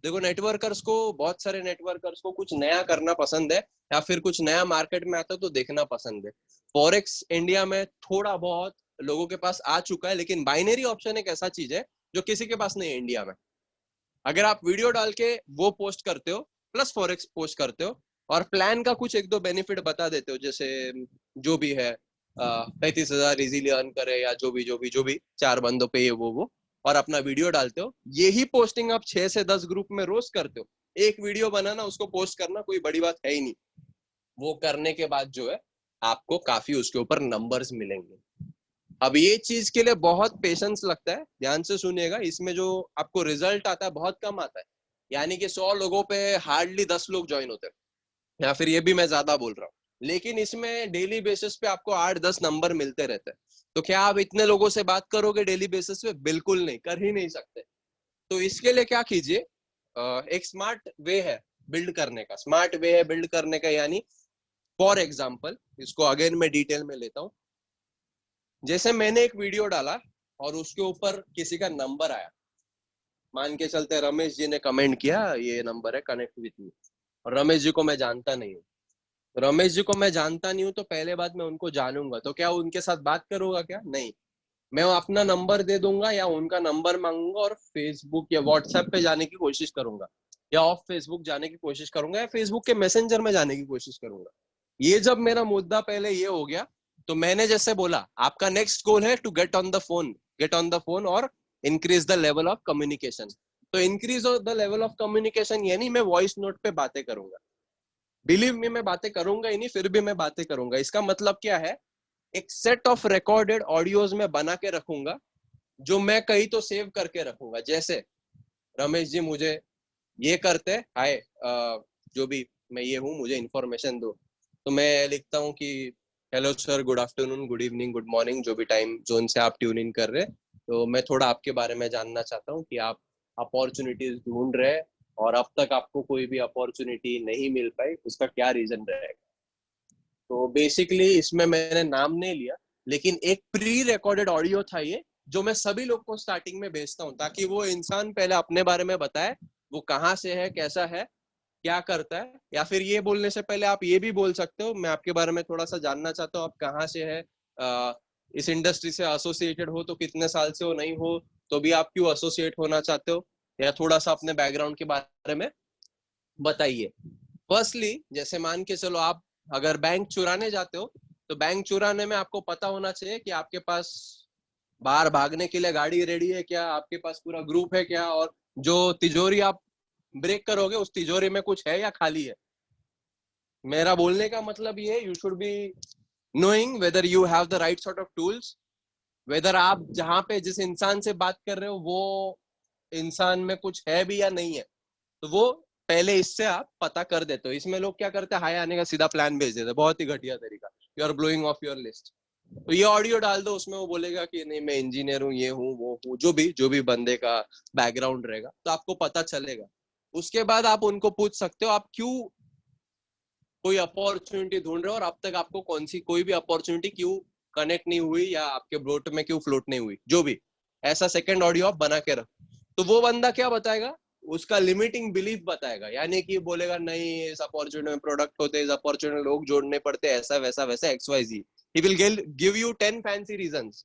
देखो, नेटवर्कर्स को, बहुत सारे नेटवर्कर्स को कुछ नया करना पसंद है, या फिर कुछ नया मार्केट में आता तो देखना पसंद है। फॉरेक्स इंडिया में थोड़ा बहुत लोगों के पास आ चुका है, लेकिन बाइनरी ऑप्शन एक ऐसा चीज है जो किसी के पास नहीं है इंडिया में। अगर आप वीडियो डाल के वो पोस्ट करते हो, प्लस फॉरेक्स पोस्ट करते हो, और प्लान का कुछ एक दो बेनिफिट बता देते हो, जैसे जो भी है 35,000 इजीली अर्न करे, या जो भी 4 बंदों पे ये वो, और अपना वीडियो डालते हो, यही पोस्टिंग आप 6 से 10 ग्रुप में रोज करते हो। एक वीडियो बनाना, उसको पोस्ट करना कोई बड़ी बात है ही नहीं। वो करने के बाद जो है, आपको काफी उसके ऊपर नंबर्स मिलेंगे। अब ये चीज के लिए बहुत पेशेंस लगता है, ध्यान से सुनिएगा। इसमें जो आपको रिजल्ट आता है बहुत कम आता है, यानी कि 100 लोगों पे हार्डली 10 लोग ज्वाइन होते हैं, या फिर ये भी मैं ज्यादा बोल रहा हूँ। लेकिन इसमें डेली बेसिस पे आपको 8-10 नंबर मिलते रहते हैं। तो क्या आप इतने लोगों से बात करोगे डेली बेसिस पे? बिल्कुल नहीं, कर ही नहीं सकते। तो इसके लिए क्या कीजिए, एक स्मार्ट वे है बिल्ड करने का, यानी फॉर एग्जाम्पल, इसको अगेन मैं डिटेल में लेता हूँ। जैसे मैंने एक वीडियो डाला और उसके ऊपर किसी का नंबर आया, मान के चलते रमेश जी ने कमेंट किया, ये नंबर है, कनेक्ट विथ मी। और रमेश जी को मैं जानता नहीं हूँ। तो पहले बात, मैं उनको जानूंगा तो क्या उनके साथ बात करूंगा? क्या नहीं। मैं अपना नंबर दे दूंगा या उनका नंबर मांगूंगा और फेसबुक या व्हाट्सएप पे जाने की कोशिश करूंगा, या ऑफ फेसबुक जाने की कोशिश करूंगा, या फेसबुक के मैसेंजर में जाने की कोशिश करूंगा। ये जब मेरा मुद्दा पहले ये हो गया, तो मैंने जैसे बोला, आपका नेक्स्ट गोल है to get on the phone और increase the level of communication. तो increase the level of communication यानी मैं वॉइस नोट पे बातें करूंगा। बिलीव मी, मैं बातें करूंगा ही नहीं, फिर भी मैं बातें करूंगा। इसका मतलब क्या है, एक सेट ऑफ रिकॉर्डेड ऑडियोज में बना के रखूंगा, जो मैं कहीं तो सेव करके रखूंगा। जैसे रमेश जी मुझे ये करते, हाय, जो भी मैं ये हूँ, मुझे इन्फॉर्मेशन दो। तो मैं लिखता हूँ कि hello sir, good afternoon, good evening, good morning, जो भी टाइम जोन से आप ट्यून इन कर रहे हैं। तो मैं थोड़ा आपके बारे में जानना चाहता हूँ कि आप अपॉर्चुनिटीज ढूंढ रहे हैं, और अब तक आपको कोई भी अपॉर्चुनिटी नहीं मिल पाई, उसका क्या रीजन रहेगा। तो बेसिकली इसमें मैंने नाम नहीं लिया, लेकिन एक प्री रिकॉर्डेड ऑडियो था ये, जो मैं सभी लोग को स्टार्टिंग में भेजता हूँ, ताकि वो इंसान पहले अपने बारे में बताए, वो कहाँ से है, कैसा है, क्या करता है। या फिर ये बोलने से पहले आप ये भी बोल सकते हो, मैं आपके बारे में थोड़ा सा जानना चाहता हूँ, आप कहाँ से है, इस इंडस्ट्री से एसोसिएटेड हो तो कितने साल से हो, नहीं हो तो भी आप क्यों एसोसिएट होना चाहते हो, या थोड़ा सा अपने बैकग्राउंड के बारे में बताइए। फर्स्टली, जैसे मान के चलो आप अगर बैंक चुराने जाते हो, तो बैंक चुराने में आपको पता होना चाहिए कि आपके पास बाहर भागने के लिए गाड़ी रेडी है क्या, आपके पास पूरा ग्रुप है क्या, और जो तिजोरी आप ब्रेक करोगे, उस तिजोरी में कुछ है या खाली है। मेरा बोलने का मतलब ये, you should be knowing whether you have the right sort of tools, whether आप जहां पे जिस इंसान से बात कर रहे हो वो इंसान में कुछ है भी या नहीं है। तो वो पहले इससे आप पता कर देते हो। इसमें लोग क्या करते हैं, हाय आने का सीधा प्लान भेज देते हैं, बहुत ही घटिया तरीका, you are blowing off your list. तो ये ऑडियो डाल दो, उसमें वो बोलेगा कि नहीं मैं इंजीनियर हूँ, ये हूँ वो हूँ, जो भी बंदे का बैकग्राउंड रहेगा, तो आपको पता चलेगा। उसके बाद आप उनको पूछ सकते हो, आप क्यों कोई अपॉर्चुनिटी ढूंढ रहे हो, और अब तक आपको कोई भी अपॉर्चुनिटी क्यों कनेक्ट नहीं हुई, या आपके ब्रोट में क्यों फ्लोट नहीं हुई, जो भी। ऐसा सेकंड ऑडियो आप बना के रखो। तो वो बंदा क्या बताएगा, उसका लिमिटिंग बिलीफ बताएगा, यानी कि बोलेगा नहीं इस अपॉर्चुनिटी में प्रोडक्ट होते, इस अपॉर्चुनिटी में लोग जोड़ने पड़ते, ऐसा वैसा वैसा XYZ। He will give you 10 fancy reasons.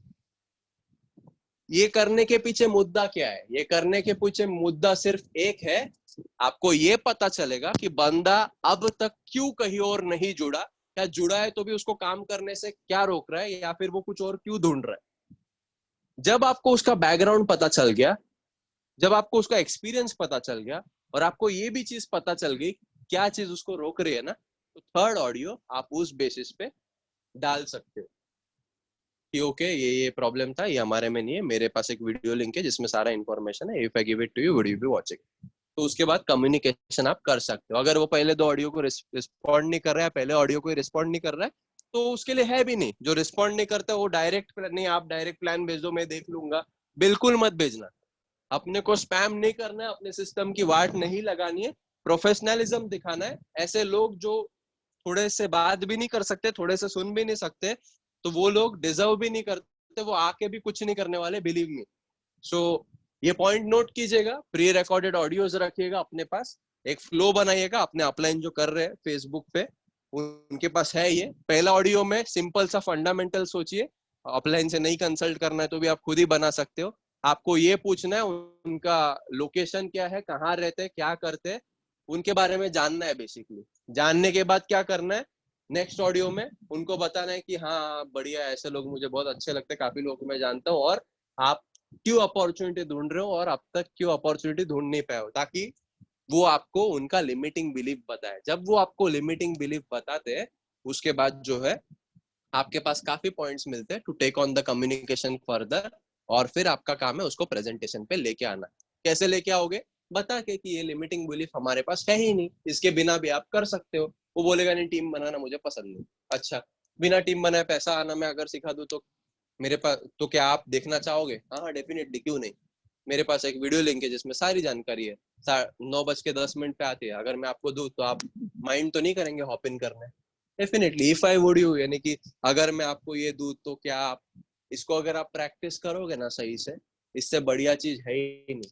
ये करने के पीछे मुद्दा क्या है? ये करने के पीछे मुद्दा सिर्फ एक है, आपको ये पता चलेगा कि बंदा अब तक क्यों कहीं और नहीं जुड़ा, या जुड़ा है तो भी उसको काम करने से क्या रोक रहा है, या फिर वो कुछ और क्यों ढूंढ रहा है। जब आपको उसका बैकग्राउंड पता चल गया, जब आपको उसका एक्सपीरियंस पता चल गया और आपको ये भी चीज पता चल गई क्या चीज उसको रोक रही है ना, तो थर्ड ऑडियो आप उस बेसिस पे डाल सकते हो कि ओके ये प्रॉब्लम था, ये हमारे में नहीं है, मेरे पास एक वीडियो लिंक है जिसमें सारा इन्फॉर्मेशन है, if I give it to you would you be watching. तो उसके बाद कम्युनिकेशन आप कर सकते हो। अगर वो पहले दो ऑडियो को रिस्पॉन्ड नहीं कर रहा है, पहले ऑडियो को रिस्पॉन्ड नहीं कर रहा है, तो उसके लिए है भी नहीं। जो रिस्पॉन्ड नहीं करता वो डायरेक्ट नहीं, आप डायरेक्ट प्लान भेज दो मैं देख लूंगा, बिल्कुल मत भेजना। अपने को स्पैम नहीं करना है, अपने सिस्टम की वाट नहीं लगानी है, प्रोफेशनलिज्म दिखाना है। ऐसे लोग जो थोड़े से बात भी नहीं कर सकते, थोड़े से सुन भी नहीं सकते, तो वो लोग डिजर्व भी नहीं करते, वो आके भी कुछ नहीं करने वाले, बिलीव मी। सो ये पॉइंट नोट कीजिएगा, प्री रिकॉर्डेड ऑडियोज रखिएगा अपने पास, एक फ्लो बनाइएगा। अपने अपलाइन जो कर रहे हैं फेसबुक पे उनके पास है ये। पहला ऑडियो में सिंपल सा फंडामेंटल सोचिए, अपलाइन से नहीं कंसल्ट करना है तो भी आप खुद ही बना सकते हो। आपको ये पूछना है उनका लोकेशन क्या है, कहाँ रहते हैं, क्या करते हैं, उनके बारे में जानना है बेसिकली। जानने के बाद क्या करना है, नेक्स्ट ऑडियो में उनको बताना है कि हाँ बढ़िया, ऐसे लोग मुझे बहुत अच्छे लगते हैं, काफी लोग मैं जानता हूँ, और आप क्यों अपॉर्चुनिटी ढूंढ रहे हो और अब तक क्यों अपॉर्चुनिटी ढूंढ नहीं पाए हो, ताकि वो आपको उनका लिमिटिंग बिलीफ बताए। जब वो आपको लिमिटिंग बिलीफ बताते हैं उसके बाद जो है आपके पास काफी पॉइंट्स मिलते हैं to take on the communication further. और फिर आपका काम है उसको प्रेजेंटेशन पे लेके आना। कैसे लेके आओगे, बता के कि ये लिमिटिंग बिलीफ हमारे पास है ही नहीं, इसके बिना भी आप कर सकते हो। वो बोलेगा नहीं टीम बनाना मुझे पसंद नहीं। अच्छा, बिना टीम बनाए पैसा आना मैं अगर सिखा दूं तो मेरे पास, तो क्या आप देखना चाहोगे? हाँ हाँ डेफिनेटली, क्यों नहीं। मेरे पास एक वीडियो लिंक है जिसमें सारी जानकारी है, 9:10 पे आती है। अगर मैं आपको दूं तो आप माइंड तो नहीं करेंगे हॉप इन करने? Definitely, if I would you, यानी कि अगर मैं आपको ये दूं तो क्या आप इसको अगर आप प्रैक्टिस करोगे ना सही से, इससे बढ़िया चीज है ही नहीं।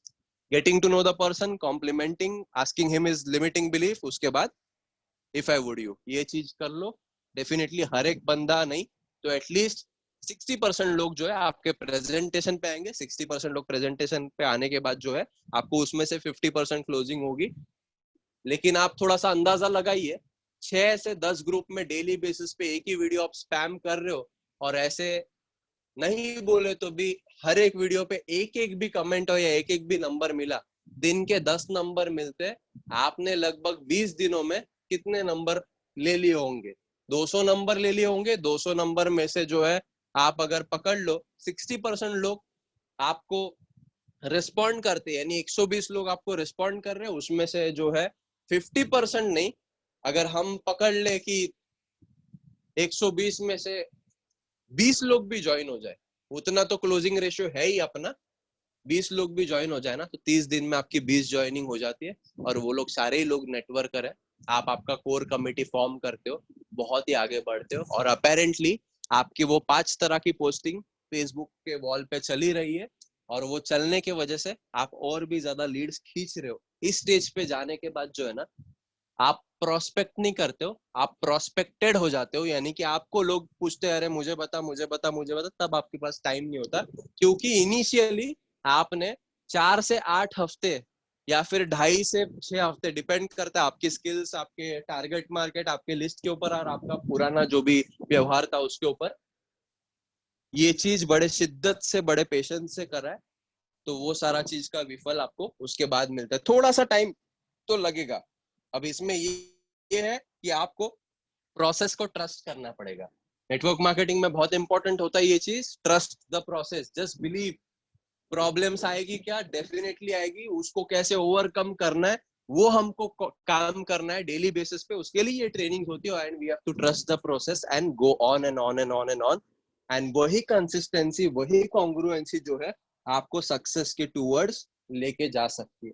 Getting to know the person, complimenting, asking him is limiting belief, उसके बाद इफ आई वुड यू, ये चीज कर लो। डेफिनेटली हर एक बंदा नहीं तो एटलीस्ट 60% लोग जो है आपके प्रेजेंटेशन पे आएंगे। 60% लोग प्रेजेंटेशन पे आने के बाद जो है आपको उसमें से 50% क्लोजिंग होगी। लेकिन आप थोड़ा सा अंदाजा लगाइए, 6 से 10 ग्रुप में डेली बेसिस पे एक ही वीडियो आप स्पैम कर रहे हो, और ऐसे नहीं बोले तो भी हर एक वीडियो पे एक एक भी कमेंट हो या एक एक भी नंबर मिला, दिन के 10 नंबर मिलते, आपने लगभग 20 दिनों में कितने नंबर ले लिए होंगे? 200 नंबर ले लिए होंगे। 200 नंबर में से जो है आप अगर पकड़ लो 60% लोग आपको रिस्पॉन्ड करते हैं, यानी 120 लोग आपको रिस्पॉन्ड कर रहे हैं, उसमें से जो है 50% नहीं, अगर हम पकड़ ले कि 120 में से 20 लोग भी ज्वाइन हो जाए, उतना तो क्लोजिंग रेशियो है ही अपना। 20 लोग भी ज्वाइन हो जाए ना तो 30 दिन में आपकी 20 ज्वाइनिंग हो जाती है, और वो लोग सारे ही लोग नेटवर्कर है। आप आपका कोर कमेटी फॉर्म करते हो, बहुत ही आगे बढ़ते हो, और अपेरेंटली आपकी वो 5 तरह की पोस्टिंग फेसबुक के वॉल पे चली रही है, और वो चलने के वजह से आप और भी ज्यादा लीड्स खींच रहे हो। इस स्टेज पे जाने के बाद जो है ना, आप प्रोस्पेक्ट नहीं करते हो, आप प्रोस्पेक्टेड हो जाते हो। यानी कि आपको लोग पूछते हैं अरे मुझे बता मुझे बता मुझे बता, तब आपके पास टाइम नहीं होता, क्योंकि इनिशियली आपने 4 से 8 हफ्ते या फिर 2.5 से 6 हफ्ते, डिपेंड करता है आपकी स्किल्स, आपके टारगेट मार्केट, आपके लिस्ट के ऊपर और आपका पुराना जो भी व्यवहार था उसके ऊपर, ये चीज बड़े शिद्दत से बड़े पेशेंस से करा है, तो वो सारा चीज का विफल आपको उसके बाद मिलता है। थोड़ा सा टाइम तो लगेगा। अब इसमें ये है कि आपको प्रोसेस को ट्रस्ट करना पड़ेगा। नेटवर्क मार्केटिंग में बहुत इंपॉर्टेंट होता है ये चीज, trust the process, just believe. Problems आएगी क्या, डेफिनेटली आएगी, उसको कैसे ओवरकम करना है वो हमको काम करना है डेली बेसिस पे, उसके लिए ये ट्रेनिंग होती है। And we have to trust the process and go on and on and on and on. And वही कंसिस्टेंसी, वही कॉन्ग्रुएंसी जो है आपको सक्सेस के टूवर्ड्स लेके जा सकती है।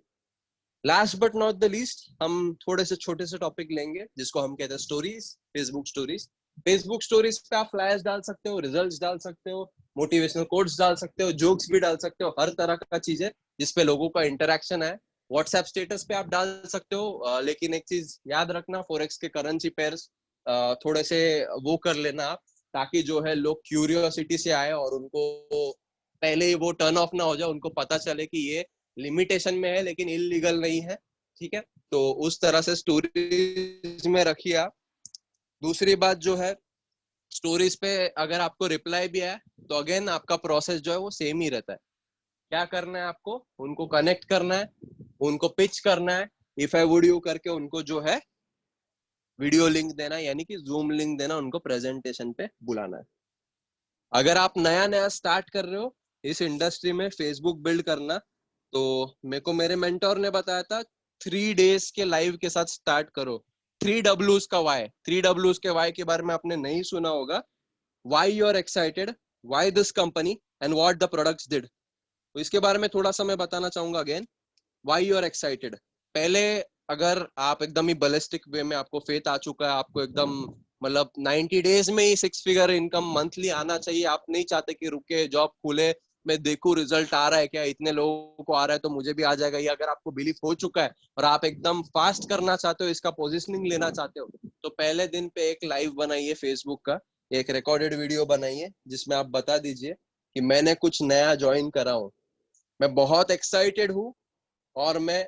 Last but not the least, हम थोड़े से छोटे से टॉपिक लेंगे जिसको हम कहते हैं stories, Facebook stories. Facebook stories पे आप फ्लैश डाल सकते हो, रिजल्ट्स डाल सकते हो, मोटिवेशनल कोट्स डाल सकते हो, जोक्स भी डाल सकते हो, हर तरह का चीज है जिसपे लोगों का इंटरेक्शन है। व्हाट्सएप स्टेटस पे आप डाल सकते हो, लेकिन एक चीज याद रखना, फॉरेक्स के करेंसी पेयर्स थोड़े से वो कर लेना आप, ताकि जो है लोग क्यूरियोसिटी से आए और उनको पहले ही वो टर्न ऑफ ना हो जाए, उनको पता चले कि ये लिमिटेशन में है लेकिन इलीगल नहीं है। ठीक है, तो उस तरह से स्टोरीज में रखिए आप। दूसरी बात जो है, स्टोरीज पे अगर आपको रिप्लाई भी आया तो अगेन आपका प्रोसेस जो है वो सेम ही रहता है। क्या करना है आपको, उनको कनेक्ट करना है, उनको पिच करना है, इफ आई वुड यू करके उनको जो है वीडियो लिंक देना, यानी कि जूम लिंक देना, उनको प्रेजेंटेशन पे बुलाना है। अगर आप नया नया स्टार्ट कर रहे हो इस इंडस्ट्री में फेसबुक बिल्ड करना, तो मेरे को मेरे मेंटोर ने बताया था 3 डेज के लाइव के साथ स्टार्ट करो। 3 Ws का वाई, 3 Ws के वाई के बारे में आपने नहीं सुना होगा। Why you are excited, why this company, and what the products did. तो इसके बारे में थोड़ा सा मैं बताना चाहूंगा again. Why you are excited, पहले अगर आप एकदम ही बलिस्टिक वे में आपको फेथ आ चुका है, आपको एकदम मतलब 90 डेज में ही 6 फिगर इनकम मंथली आना चाहिए, आप नहीं चाहते कि रुके जॉब खुले मैं देखूं रिजल्ट आ रहा है क्या, इतने लोगों को आ रहा है तो मुझे भी आ जाएगा, ये अगर आपको बिलीफ हो चुका है और आप एकदम फास्ट करना चाहते हो, इसका पोजिशनिंग लेना चाहते हो, तो पहले दिन पे एक लाइव बनाइए फेसबुक का, एक रिकॉर्डेड वीडियो बनाइए जिसमें आप बता दीजिए कि मैंने कुछ नया ज्वाइन करा हूं, मैं बहुत एक्साइटेड हूँ, और मैं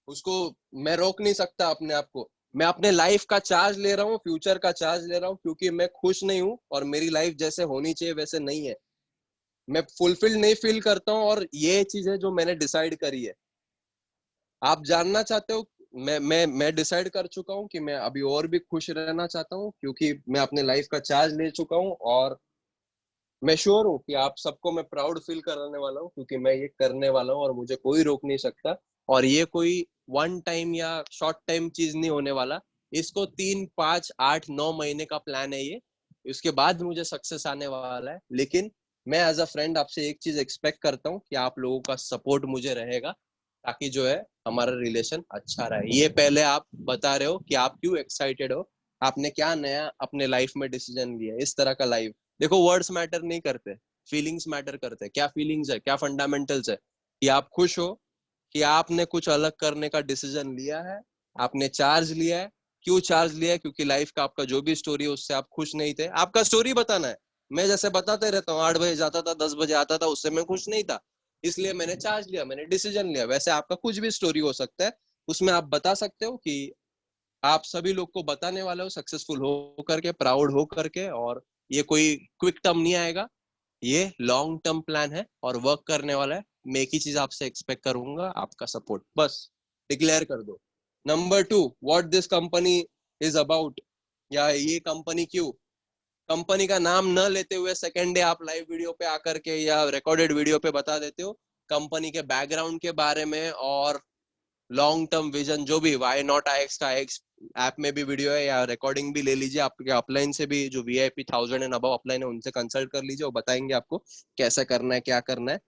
उसको मैं रोक नहीं सकता अपने आप को, मैं अपने लाइफ का चार्ज ले रहा हूँ, फ्यूचर का चार्ज ले रहा हूँ, क्योंकि मैं खुश नहीं हूँ और मेरी लाइफ जैसे होनी चाहिए वैसे नहीं है, मैं फुलफिल नहीं फील करता हूँ, और ये चीज है जो मैंने डिसाइड करी है। आप जानना चाहते हो, मैं डिसाइड कर चुका हूँ कि मैं अभी और भी खुश रहना चाहता हूँ, क्योंकि मैं अपने लाइफ का चार्ज ले चुका हूँ, और मैं श्योर हूँ कि आप सबको मैं प्राउड फील कराने वाला हूँ, क्योंकि मैं ये करने वाला हूँ और मुझे कोई रोक नहीं सकता। और ये कोई वन टाइम या शॉर्ट टाइम चीज नहीं होने वाला, इसको 3, 5, 8, 9 महीने का प्लान है ये, उसके बाद मुझे सक्सेस आने वाला है। लेकिन मैं एज अ फ्रेंड आपसे एक चीज एक्सपेक्ट करता हूँ कि आप लोगों का सपोर्ट मुझे रहेगा, ताकि जो है हमारा रिलेशन अच्छा रहे। ये पहले आप बता रहे हो कि आप क्यों एक्साइटेड हो, आपने क्या नया अपने लाइफ में डिसीजन लिया, इस तरह का लाइफ। देखो वर्ड्स मैटर नहीं करते, फीलिंग्स मैटर करते हैं। क्या फीलिंग्स है, क्या फंडामेंटल्स है, कि आप खुश हो, कि आपने कुछ अलग करने का डिसीजन लिया है, आपने चार्ज लिया है। क्यों चार्ज लिया है? क्योंकि लाइफ का आपका जो भी स्टोरी है उससे आप खुश नहीं थे, आपका स्टोरी बताना है। मैं जैसे बताते रहता हूँ, 8 बजे जाता था, 10 बजे आता था, उससे मैं खुश नहीं था, इसलिए मैंने चार्ज लिया, मैंने डिसीजन लिया। वैसे आपका कुछ भी स्टोरी हो सकता है, उसमें आप बता सकते हो कि आप सभी लोग को बताने वाले हो सक्सेसफुल हो करके, प्राउड हो करके, और ये कोई क्विक टर्म नहीं आएगा, ये लॉन्ग टर्म प्लान है और वर्क करने वाला है। मैं एक ही चीज आपसे एक्सपेक्ट करूंगा, आपका सपोर्ट, बस डिक्लेयर कर दो। Number 2, what this company is about, या ये कंपनी क्यों, कंपनी का नाम न लेते हुए सेकेंड डे आप लाइव वीडियो पे आकर के या रिकॉर्डेड वीडियो पे बता देते हो कंपनी के बैकग्राउंड के बारे में, और लॉन्ग टर्म विजन जो भी, वाई नॉट आईएक्स का एक्स ऐप में भी वीडियो है, या रिकॉर्डिंग भी ले लीजिए, आपके अपलाइन से भी जो वीआईपी 1000 एंड अबव अपलाइन है उनसे कंसल्ट कर लीजिए, वो बताएंगे आपको कैसा करना है, क्या करना है।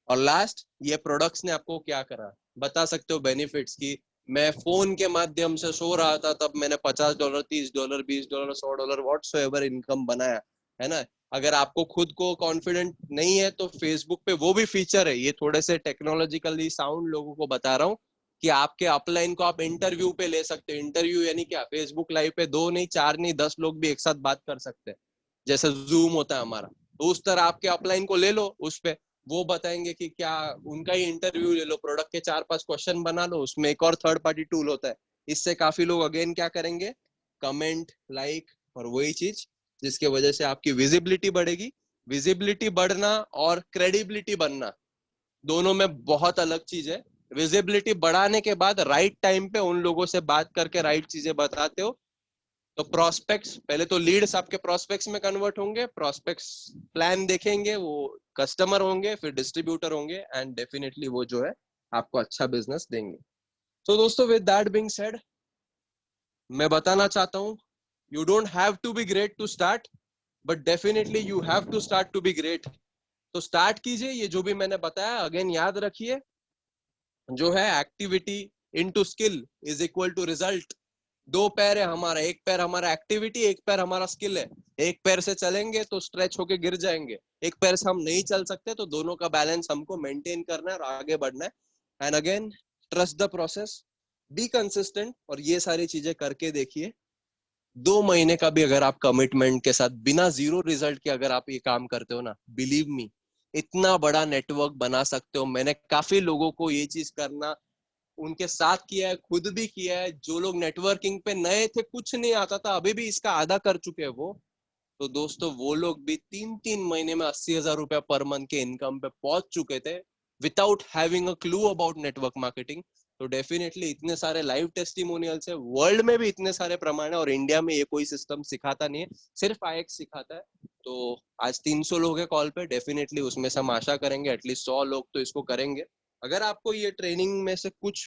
और लास्ट, ये प्रोडक्ट्स ने आपको क्या करा, बता सकते हो बेनिफिट्स की। मैं फोन के माध्यम से सो रहा था, तब मैंने $50, $30, $20, $100 व्हाट्स एवर इनकम बनाया, है ना। अगर आपको खुद को कॉन्फिडेंट नहीं है तो फेसबुक पे वो भी फीचर है, ये थोड़े से टेक्नोलॉजिकली साउंड लोगों को बता रहा हूँ, कि आपके अपलाइन को आप इंटरव्यू पे ले सकते हो। इंटरव्यू यानी क्या, फेसबुक लाइव पे 2 नहीं, 4 नहीं, 10 लोग भी एक साथ बात कर सकते हैं, जैसे जूम होता है हमारा, तो उस तरह आपके अपलाइन को ले लो उस पे, वो बताएंगे कि क्या, उनका ही इंटरव्यू ले लो, प्रोडक्ट के 4-5 क्वेश्चन बना लो, उसमें एक और थर्ड पार्टी टूल होता है। इससे काफी लोग अगेन क्या करेंगे, कमेंट, लाइक, और वही चीज जिसकी वजह से आपकी विजिबिलिटी बढ़ेगी। विजिबिलिटी बढ़ना और क्रेडिबिलिटी बनना दोनों में बहुत अलग चीज है। विजिबिलिटी बढ़ाने के बाद राइट टाइम पे उन लोगों से बात करके राइट चीजें बताते हो, तो प्रोस्पेक्ट्स, पहले तो लीड्स आपके प्रोस्पेक्ट्स में कन्वर्ट होंगे, प्रोस्पेक्ट्स प्लान देखेंगे, वो कस्टमर होंगे, फिर डिस्ट्रीब्यूटर होंगे, एंड डेफिनेटली वो जो है आपको अच्छा बिजनेस देंगे। तो दोस्तों, विद दैट बीइंग सेड, मैं बताना चाहता हूँ, you don't have to be great to start, but definitely you have to start to be great. तो स्टार्ट कीजिए, ये जो भी मैंने बताया अगेन याद रखिए, जो है activity into skill is equal to result. 2 पैर है हमारा, एक पैर हमारा एक्टिविटी, एक पैर हमारा स्किल है। एक पैर से चलेंगे तो स्ट्रेच होके गिर जाएंगे, एक पैर से हम नहीं चल सकते, तो दोनों का बैलेंस हमको मेंटेन करना है और आगे बढ़ना है। And again, trust the process, be consistent, और ये सारी चीजें करके देखिए। 2 महीने का भी अगर आप कमिटमेंट के साथ बिना जीरो रिजल्ट के अगर आप ये काम करते हो ना, बिलीव मी, इतना बड़ा नेटवर्क बना सकते हो। मैंने काफी लोगों को ये चीज करना उनके साथ किया है, खुद भी किया है। जो लोग नेटवर्किंग पे नए थे, कुछ नहीं आता था, अभी भी इसका आधा कर चुके हैं वो। तो दोस्तों वो लोग भी 3-3 महीने में 80,000 रुपया पर मंथ के इनकम पे पहुंच चुके थे without having a clue about network marketing. तो डेफिनेटली इतने सारे लाइव टेस्टिमोनियल्स है, वर्ल्ड में भी इतने सारे प्रमाण है, और इंडिया में ये कोई सिस्टम सिखाता नहीं है, सिर्फ आईएक्स सिखाता है। तो आज 300 लोग हैं कॉल पे, डेफिनेटली उसमें से हम आशा करेंगे एटलीस्ट 100 लोग तो इसको करेंगे। अगर आपको ये ट्रेनिंग में से कुछ